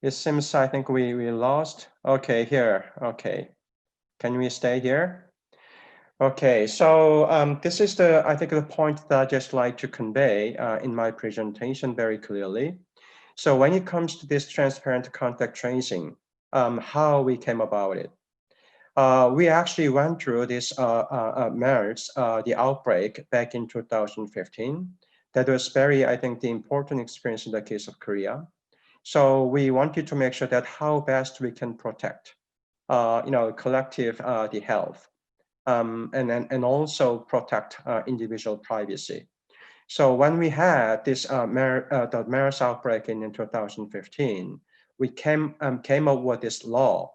it seems I think we lost. Okay, here. Okay, can we stay here? Okay, so this is the, I think, the point that I just like to convey in my presentation very clearly. So when it comes to this transparent contact tracing, how we came about it. We actually went through this MERS, the outbreak back in 2015. That was very, I think, the important experience in the case of Korea. So we wanted to make sure that how best we can protect, collective the health, and also protect individual privacy. So when we had this the MERS outbreak in 2015, we came up with this law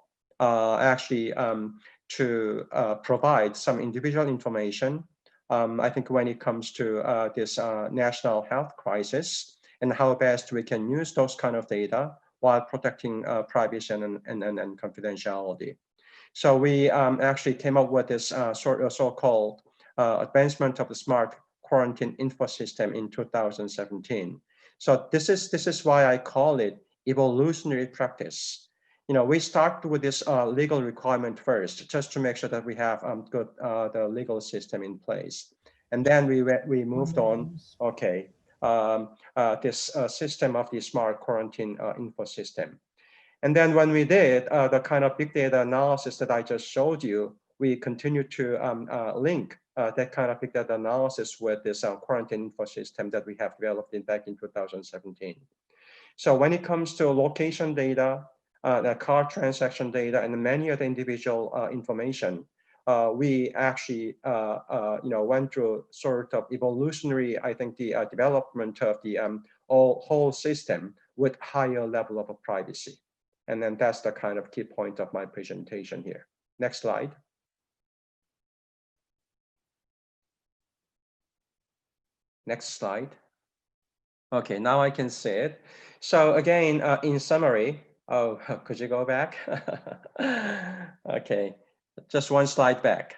to provide some individual information. I think when it comes to this national health crisis and how best we can use those kind of data while protecting privacy and confidentiality. So we actually came up with this so-called advancement of the smart quarantine info system in 2017. So this is why I call it evolutionary practice. We start with this legal requirement first, just to make sure that we have good the legal system in place, and then we moved on. Okay, this system of the smart quarantine info system. And then when we did the kind of big data analysis that I just showed you, we continue to link that kind of big data analysis with this quarantine info system that we have developed back in 2017. So when it comes to location data, the car transaction data, and many other individual information, we actually went through sort of evolutionary, I think, the development of the whole system with higher level of privacy. And then that's the kind of key point of my presentation here. Next slide. Next slide. Okay, now I can see it. So again, in summary, oh, could you go back? Okay, just one slide back.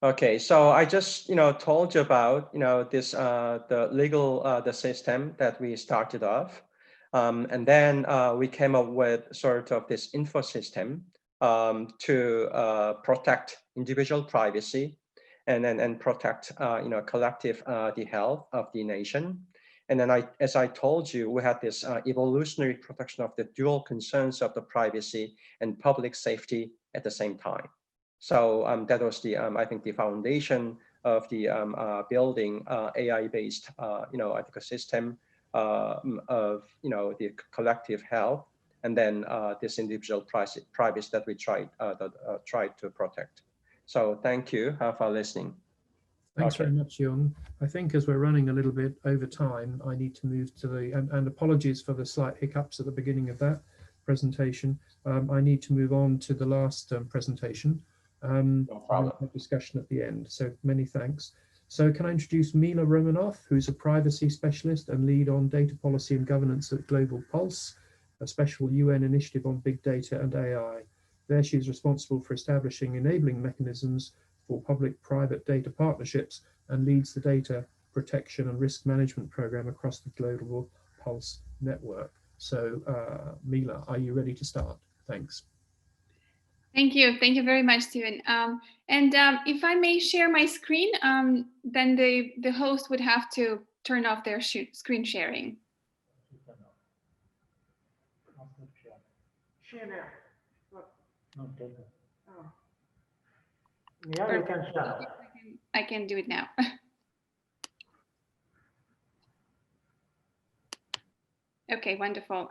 Okay, so I just told you about this the legal the system that we started off, and then we came up with sort of this info system to protect individual privacy, and protect collective the health of the nation. And then as I told you, we had this evolutionary protection of the dual concerns of the privacy and public safety at the same time. So that was the I think the foundation of the building AI-based I think a system of the collective health, and then this individual privacy that we tried to protect. So thank you for listening. Thanks very much, Young. I think as we're running a little bit over time, I need to move to the, and apologies for the slight hiccups at the beginning of that presentation. I need to move on to the last presentation. No problem. Discussion at the end. So many thanks. So can I introduce Mila Romanoff, who's a privacy specialist and lead on data policy and governance at Global Pulse, a special UN initiative on big data and AI. There she is responsible for establishing enabling mechanisms for public-private data partnerships and leads the data protection and risk management program across the Global Pulse network. So Mila, are you ready to start? Thanks. Thank you. Thank you very much, Stephen. If I may share my screen, then the host would have to turn off their screen sharing. Share. Yeah, you can share. I can do it now. Okay, wonderful.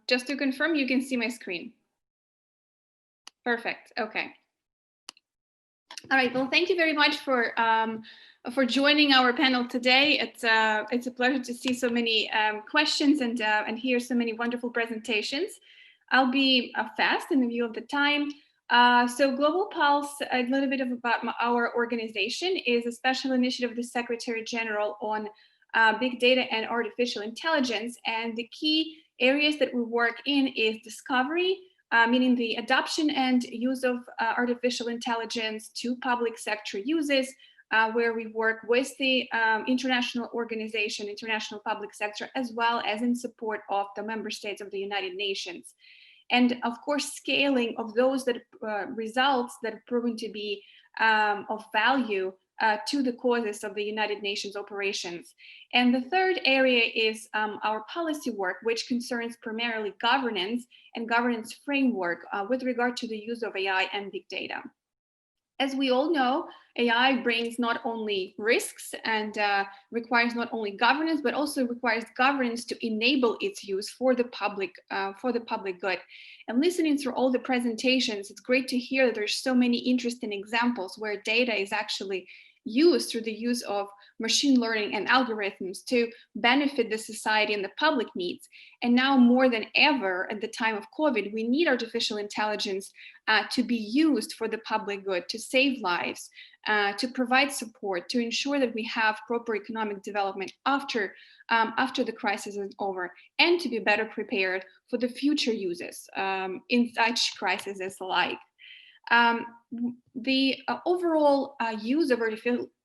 Just to confirm, you can see my screen. Perfect. Okay. All right, well, thank you very much for joining our panel today. It's a pleasure to see so many questions and hear so many wonderful presentations. I'll be fast in the view of the time. So Global Pulse, a little bit about our organization, is a special initiative of the Secretary General on big data and artificial intelligence. And the key areas that we work in is discovery, meaning the adoption and use of artificial intelligence to public sector uses, where we work with the international organization, international public sector, as well as in support of the member states of the United Nations. And of course, scaling of those that results that have proven to be of value to the causes of the United Nations operations. And the third area is our policy work, which concerns primarily governance and governance framework with regard to the use of AI and big data. As we all know, AI brings not only risks and requires not only governance, but also requires governance to enable its use for the public good. And listening through all the presentations, it's great to hear that there's so many interesting examples where data is actually used through the use of machine learning and algorithms to benefit the society and the public needs. And now more than ever at the time of COVID, we need artificial intelligence to be used for the public good, to save lives, to provide support, to ensure that we have proper economic development after the crisis is over, and to be better prepared for the future uses in such crises as alike. The overall use of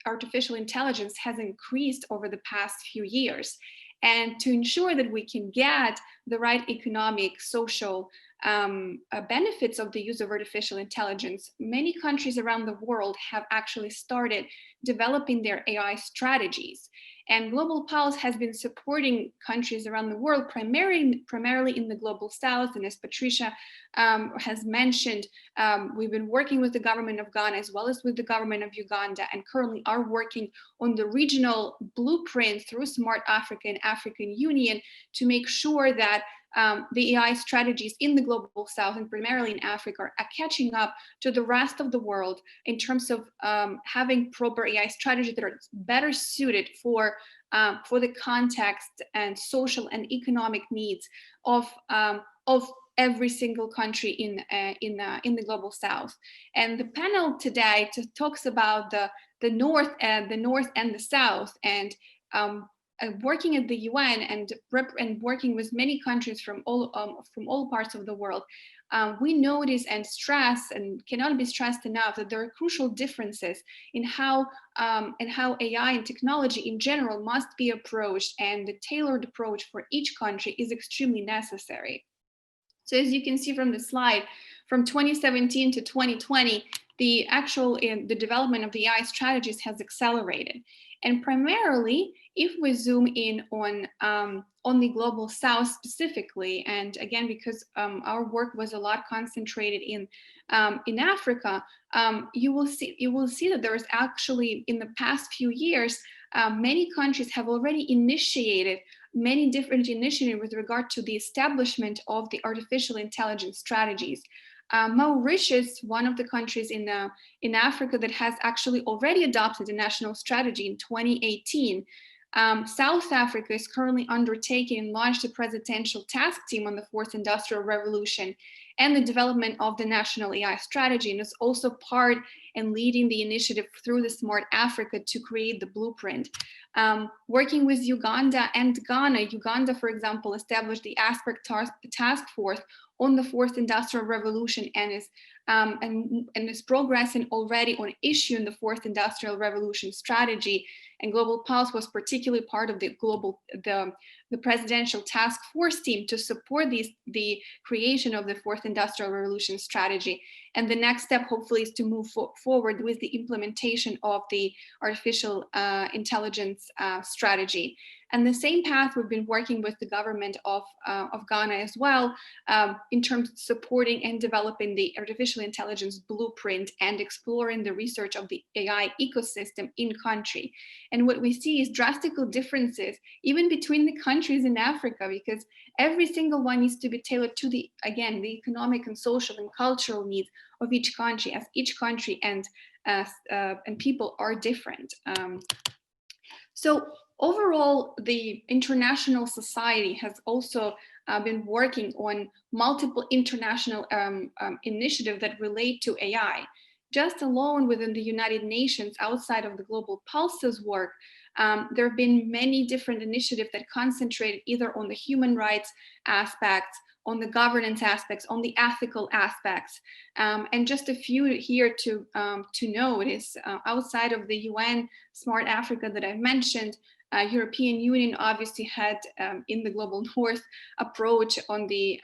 artificial intelligence has increased over the past few years. And to ensure that we can get the right economic, social benefits of the use of artificial intelligence, many countries around the world have actually started developing their AI strategies. And Global Pulse has been supporting countries around the world, primarily in the Global South. And as Patricia has mentioned, we've been working with the government of Ghana as well as with the government of Uganda, and currently are working on the regional blueprint through Smart Africa and African Union to make sure that the AI strategies in the Global South and primarily in Africa are catching up to the rest of the world in terms of having proper AI strategies that are better suited for the context and social and economic needs of every single country in the Global South. And the panel today talks about the North and the South, and working at the UN and working with many countries from all parts of the world, we notice and stress, and cannot be stressed enough, that there are crucial differences in how AI and technology in general must be approached, and the tailored approach for each country is extremely necessary. So as you can see from the slide, from 2017 to 2020, the development of the AI strategies has accelerated. And primarily, if we zoom in on the Global South specifically, and again, because our work was a lot concentrated in Africa, you will see that there is actually, in the past few years, many countries have already initiated many different initiatives with regard to the establishment of the artificial intelligence strategies. Mauritius, one of the countries in Africa that has actually already adopted a national strategy in 2018. South Africa is currently undertaking and launched a presidential task team on the fourth industrial revolution and the development of the national AI strategy, and is also part and leading the initiative through the Smart Africa to create the blueprint. Working with Uganda and Ghana, Uganda, for example, established the Aspect Task Force on the fourth industrial revolution and is progressing already on issuing the fourth industrial revolution strategy. And Global Pulse was particularly part of the presidential task force team to support the creation of the fourth industrial revolution strategy. And the next step, hopefully, is to move forward with the implementation of the artificial intelligence strategy. And the same path we've been working with the government of Ghana as well, in terms of supporting and developing the artificial intelligence blueprint and exploring the research of the AI ecosystem in country. And what we see is drastic differences even between the countries in Africa, because every single one needs to be tailored to the economic and social and cultural needs of each country, as each country and and people are different. So overall, the international society has also been working on multiple international initiatives that relate to AI. Just alone within the United Nations, outside of the Global Pulse's work, there have been many different initiatives that concentrate either on the human rights aspects, on the governance aspects, on the ethical aspects. And just a few here to note is outside of the UN Smart Africa that I've mentioned, European Union obviously had in the Global North approach on the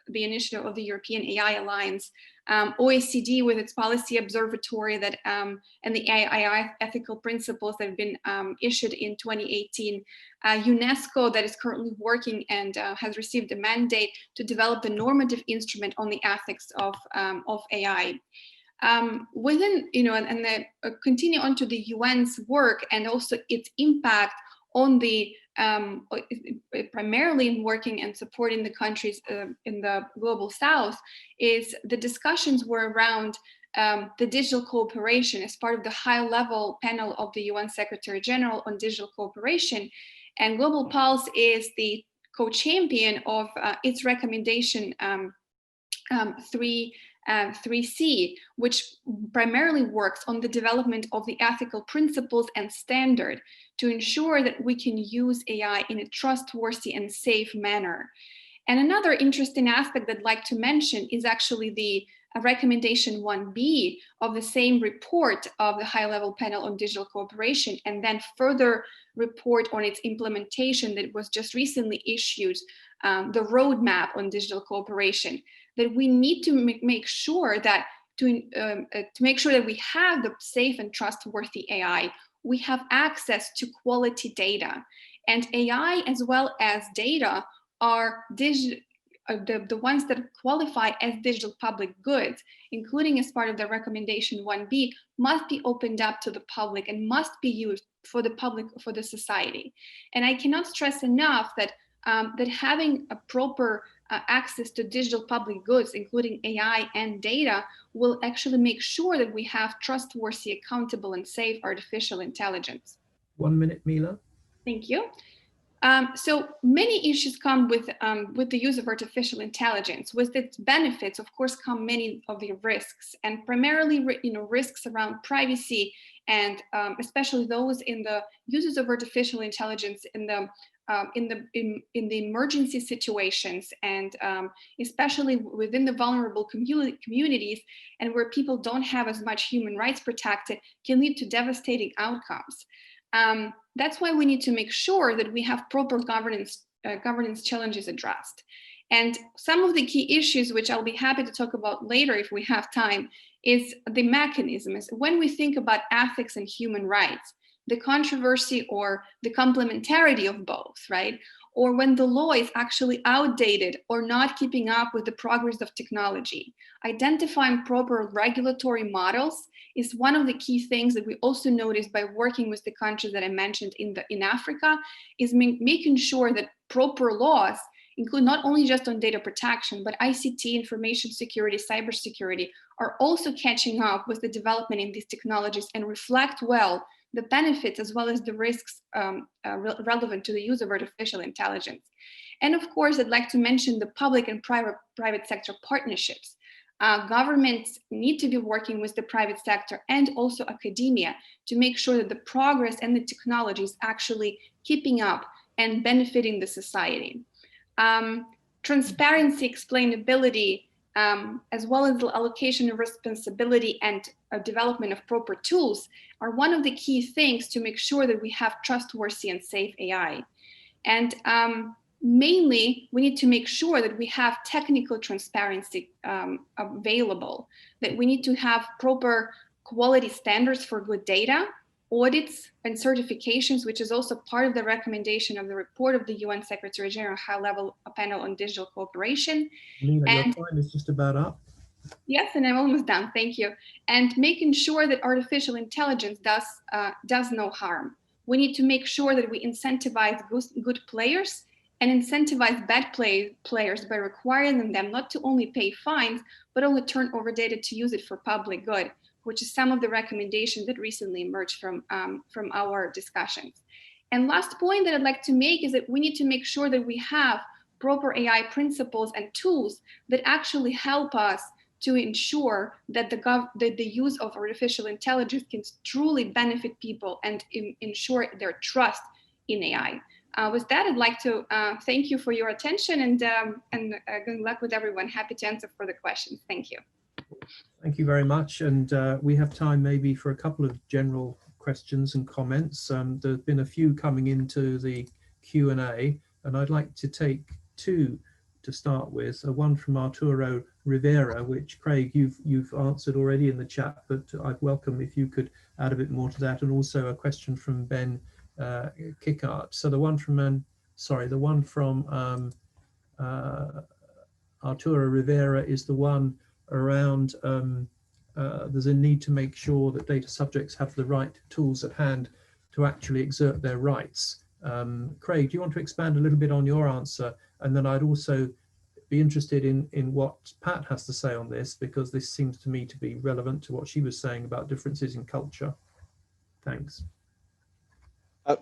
the initiative of the European AI Alliance, OECD with its policy observatory that and the AI ethical principles that have been issued in 2018, UNESCO that is currently working and has received a mandate to develop the normative instrument on the ethics of AI. Within, and continue on to the UN's work and also its impact on the, primarily in working and supporting the countries in the Global South, is the discussions were around the digital cooperation as part of the high-level panel of the UN Secretary General on digital cooperation. And Global Pulse is the co-champion of its recommendation 3C, which primarily works on the development of the ethical principles and standard to ensure that we can use AI in a trustworthy and safe manner. And another interesting aspect that I'd like to mention is actually the recommendation 1B of the same report of the high-level panel on digital cooperation, and then further report on its implementation that was just recently issued, the roadmap on digital cooperation, that we need to make sure that to make sure that we have the safe and trustworthy AI, we have access to quality data. And AI as well as data are the ones that qualify as digital public goods, including as part of the recommendation 1B, must be opened up to the public and must be used for the public, for the society. And I cannot stress enough that that having a proper access to digital public goods, including AI and data, will actually make sure that we have trustworthy, accountable, and safe artificial intelligence. 1 minute, Mila. Thank you. So many issues come with the use of artificial intelligence. With its benefits, of course, come many of the risks, and primarily, risks around privacy, and especially those in the uses of artificial intelligence in the emergency situations, and especially within the vulnerable communities, and where people don't have as much human rights protected, can lead to devastating outcomes. That's why we need to make sure that we have proper governance challenges addressed. And some of the key issues, which I'll be happy to talk about later if we have time, is the mechanisms. When we think about ethics and human rights, the controversy or the complementarity of both, right? Or when the law is actually outdated or not keeping up with the progress of technology. Identifying proper regulatory models is one of the key things that we also noticed by working with the countries that I mentioned in Africa, is making sure that proper laws include not only just on data protection, but ICT, information security, cybersecurity, are also catching up with the development in these technologies and reflect well the benefits as well as the risks relevant to the use of artificial intelligence. And of course, I'd like to mention the public and private sector partnerships. Governments need to be working with the private sector and also academia to make sure that the progress and the technology is actually keeping up and benefiting the society. Transparency, explainability, as well as the allocation of responsibility and development of proper tools are one of the key things to make sure that we have trustworthy and safe AI. And mainly, we need to make sure that we have technical transparency available, that we need to have proper quality standards for good data, audits and certifications, which is also part of the recommendation of the report of the UN Secretary General High-Level Panel on Digital Cooperation. Nina, your time is just about up. Yes, and I'm almost done, thank you. And making sure that artificial intelligence does no harm. We need to make sure that we incentivize good players and incentivize bad players by requiring them not to only pay fines, but only turn over data to use it for public good. which is some of the recommendations that recently emerged from our discussions. And last point that I'd like to make is that we need to make sure that we have proper AI principles and tools that actually help us to ensure that the use of artificial intelligence can truly benefit people and ensure their trust in AI. With that, I'd like to thank you for your attention and good luck with everyone. Happy to answer further questions. Thank you. Thank you very much. And we have time maybe for a couple of general questions and comments. There's been a few coming into the Q&A, and I'd like to take two to start with. One from Aotearoa Rivera, which Craig, you've answered already in the chat, but I'd welcome if you could add a bit more to that. And also a question from Ben Kickart. So the one from Aotearoa Rivera is the one around there's a need to make sure that data subjects have the right tools at hand to actually exert their rights. Craig, do you want to expand a little bit on your answer? And then I'd also be interested in what Pat has to say on this, because this seems to me to be relevant to what she was saying about differences in culture. Thanks.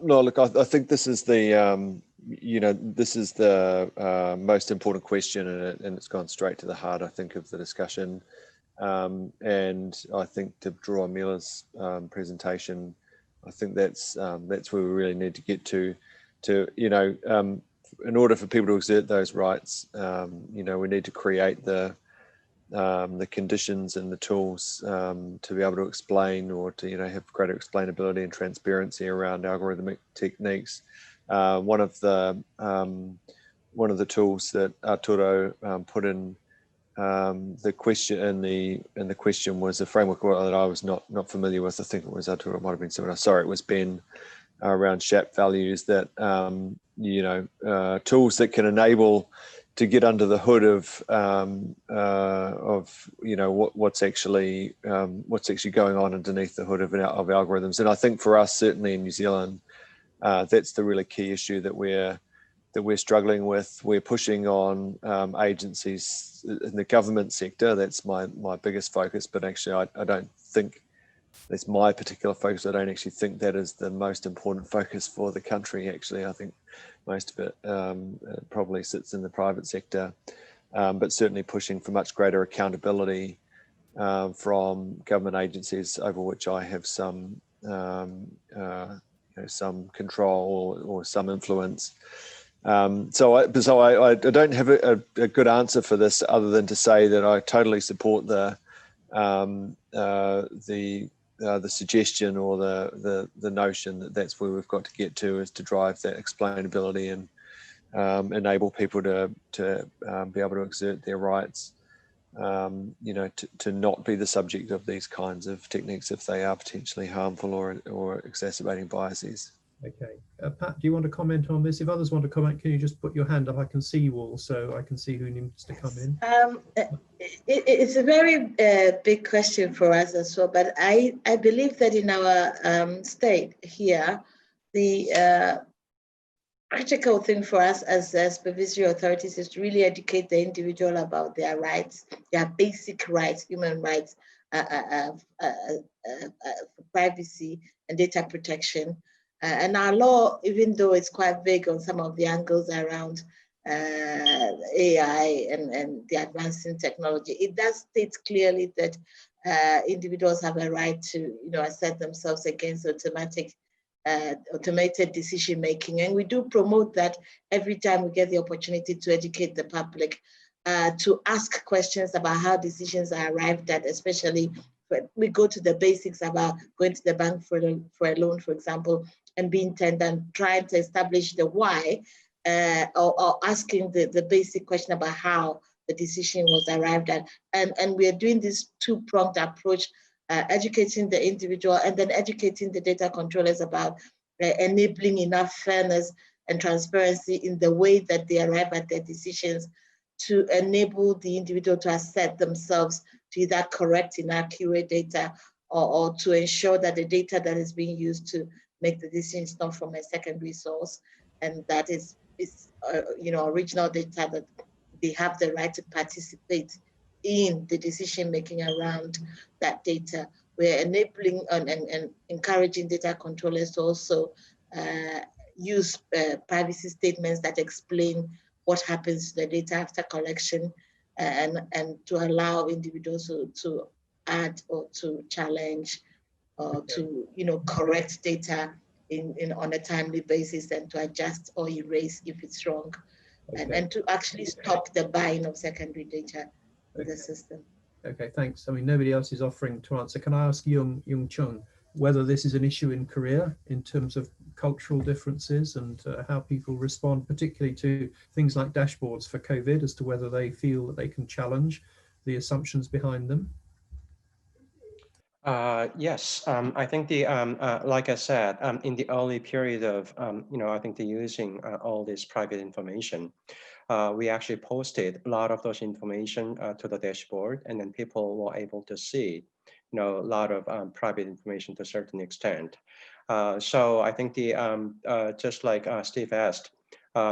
No, look, I think this is the, this is the most important question, and it's gone straight to the heart, I think, of the discussion. And I think to draw on Mila's presentation, I think that's where we really need to get to in order for people to exert those rights, we need to create the conditions and the tools to be able to explain or to have greater explainability and transparency around algorithmic techniques. One of the tools that Aotearoa put in the question in the question was a framework that I was not familiar with. I think it was Aotearoa, it might have been someone else. Sorry, it was Ben, around SHAP values, that tools that can enable to get under the hood of what's actually going on underneath the hood of algorithms. And I think for us, certainly in New Zealand, that's the really key issue that we're struggling with. We're pushing on agencies in the government sector. That's my biggest focus, but actually I don't think that's my particular focus. I don't actually think that is the most important focus for the country. Actually, I think most of it probably sits in the private sector, but certainly pushing for much greater accountability from government agencies, over which I have some control or some influence. So I don't have a good answer for this, other than to say that I totally support the suggestion or the notion that that's where we've got to get to, is to drive that explainability and enable people to be able to exert their rights, to not be the subject of these kinds of techniques if they are potentially harmful or exacerbating biases. Okay, Pat, do you want to comment on this? If others want to comment, can you just put your hand up? I can see you all, so I can see who needs to come in. It's a very big question for us as well, but I believe that in our state here, the critical thing for us as supervisory authorities is to really educate the individual about their rights, their basic rights, human rights, privacy and data protection. And our law, even though it's quite vague on some of the angles around AI and the advancing technology, it does state clearly that individuals have a right to, assert themselves against automated decision making. And we do promote that every time we get the opportunity to educate the public, to ask questions about how decisions are arrived at, especially when we go to the basics about going to the bank for a loan, for example, and being tender and trying to establish the why, or asking the basic question about how the decision was arrived at. And we are doing this two-pronged approach, educating the individual and then educating the data controllers about enabling enough fairness and transparency in the way that they arrive at their decisions, to enable the individual to assert themselves to either correct inaccurate data or to ensure that the data that is being used to make the decisions not from a secondary source, and that is original data, that they have the right to participate in the decision making around that data. we're enabling and encouraging data controllers to also use privacy statements that explain what happens to the data after collection, and to allow individuals to add or to challenge or to correct data on a timely basis, and to adjust or erase if it's wrong, and to actually stop the buying of secondary data in the system. Okay, thanks. I mean, nobody else is offering to answer. Can I ask Yung Chung whether this is an issue in Korea in terms of cultural differences and how people respond, particularly to things like dashboards for COVID, as to whether they feel that they can challenge the assumptions behind them? Yes, I think like I said, in the early period of, I think the using all this private information, we actually posted a lot of those information to the dashboard, and then people were able to see, a lot of private information to a certain extent. So I think just like Steve asked,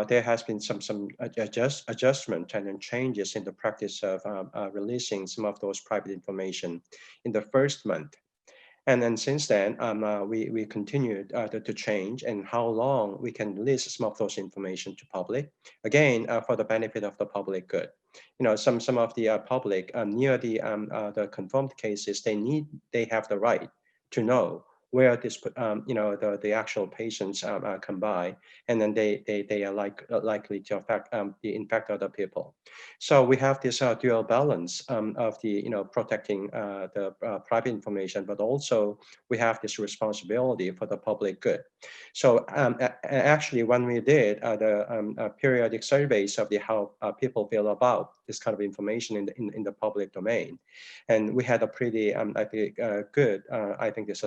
there has been some adjustment and then changes in the practice of releasing some of those private information in the first month. And then since then, we continued to change and how long we can release some of those information to public. Again, for the benefit of the public good. Some of the public near the confirmed cases, they have the right to know where this, the actual patients come by, and then they are likely to infect other people. So we have this dual balance of the, protecting the private information, but also we have this responsibility for the public good. So actually, when we did the periodic surveys of how people feel about this kind of information in the public domain, and we had a pretty, I think, good, I think this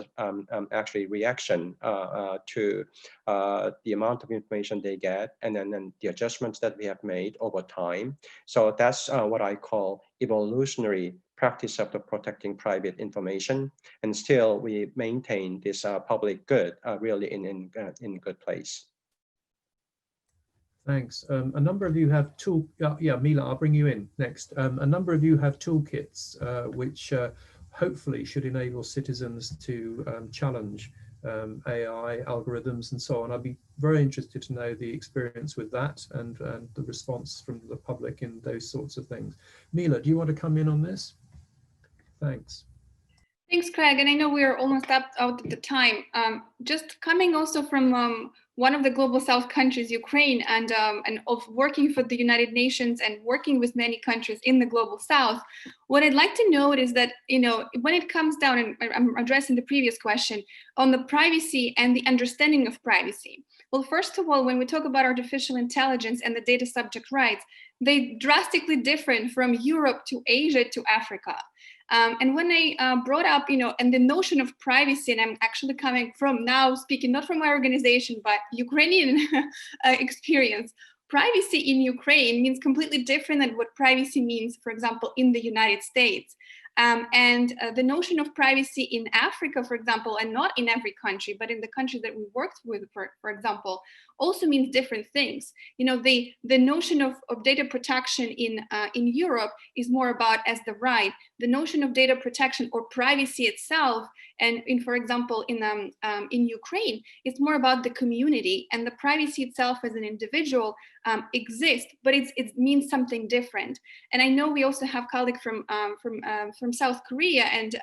actually reaction to the amount of information they get, and then the adjustments that we have made over time. So that's what I call evolutionary practice of the protecting private information, and still we maintain this public good really in good place. Thanks. A number of you have Mila, I'll bring you in next. A number of you have toolkits which hopefully should enable citizens to challenge AI algorithms and so on. I'd be very interested to know the experience with that and the response from the public in those sorts of things. Mila, do you want to come in on this? Thanks. Thanks, Craig. And I know we're almost out at the time. Just coming also from one of the global south countries, Ukraine, and of working for the United Nations and working with many countries in the global south, what I'd like to note is that, when it comes down, and I'm addressing the previous question, on the privacy and the understanding of privacy. Well, first of all, when we talk about artificial intelligence and the data subject rights, they drastically different from Europe to Asia to Africa. And when I brought up, and the notion of privacy, and I'm actually coming from now speaking not from my organization, but Ukrainian experience, privacy in Ukraine means completely different than what privacy means, for example, in the United States. And the notion of privacy in Africa, for example, and not in every country, but in the countries that we worked with, for example, also means different things. The notion of data protection in Europe is more about as the right. The notion of data protection or privacy itself, and for example, in Ukraine, it's more about the community, and the privacy itself as an individual exists, but it means something different. And I know we also have colleagues from South Korea and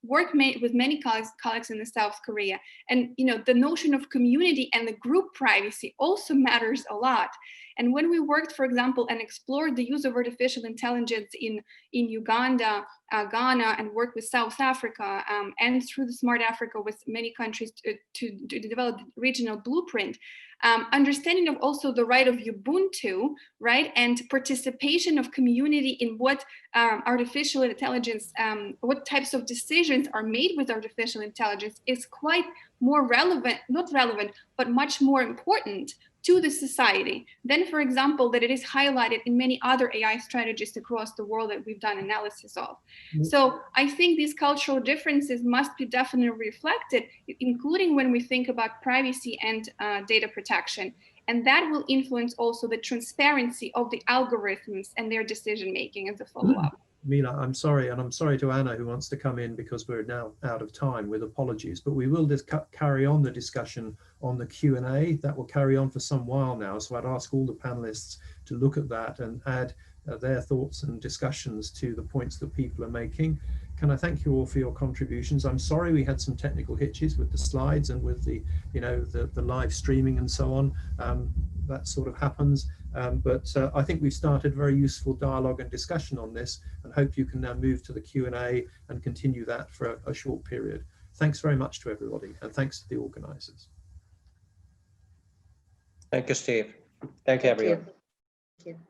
work with many colleagues in the South Korea. And the notion of community and the group privacy also matters a lot. And when we worked, for example, and explored the use of artificial intelligence in Uganda, Ghana, and worked with South Africa, and through the Smart Africa with many countries to develop the regional blueprint, understanding of also the right of Ubuntu, right, and participation of community in what artificial intelligence, what types of decisions are made with artificial intelligence is quite more relevant, not relevant, but much more important to the society than, for example, that it is highlighted in many other AI strategies across the world that we've done analysis of. So I think these cultural differences must be definitely reflected, including when we think about privacy and data protection. And that will influence also the transparency of the algorithms and their decision-making as a follow-up. Mila, I'm sorry, and I'm sorry to Anna who wants to come in because we're now out of time, with apologies, but we will just carry on the discussion on the Q&A. That will carry on for some while now, so I'd ask all the panelists to look at that and add their thoughts and discussions to the points that people are making. Can I thank you all for your contributions? I'm sorry we had some technical hitches with the slides and with the, the live streaming and so on. That sort of happens. But I think we've started very useful dialogue and discussion on this, and hope you can now move to the Q&A and continue that for a short period. Thanks very much to everybody, and thanks to the organisers. Thank you, Steve. Thank you, everyone. Thank you.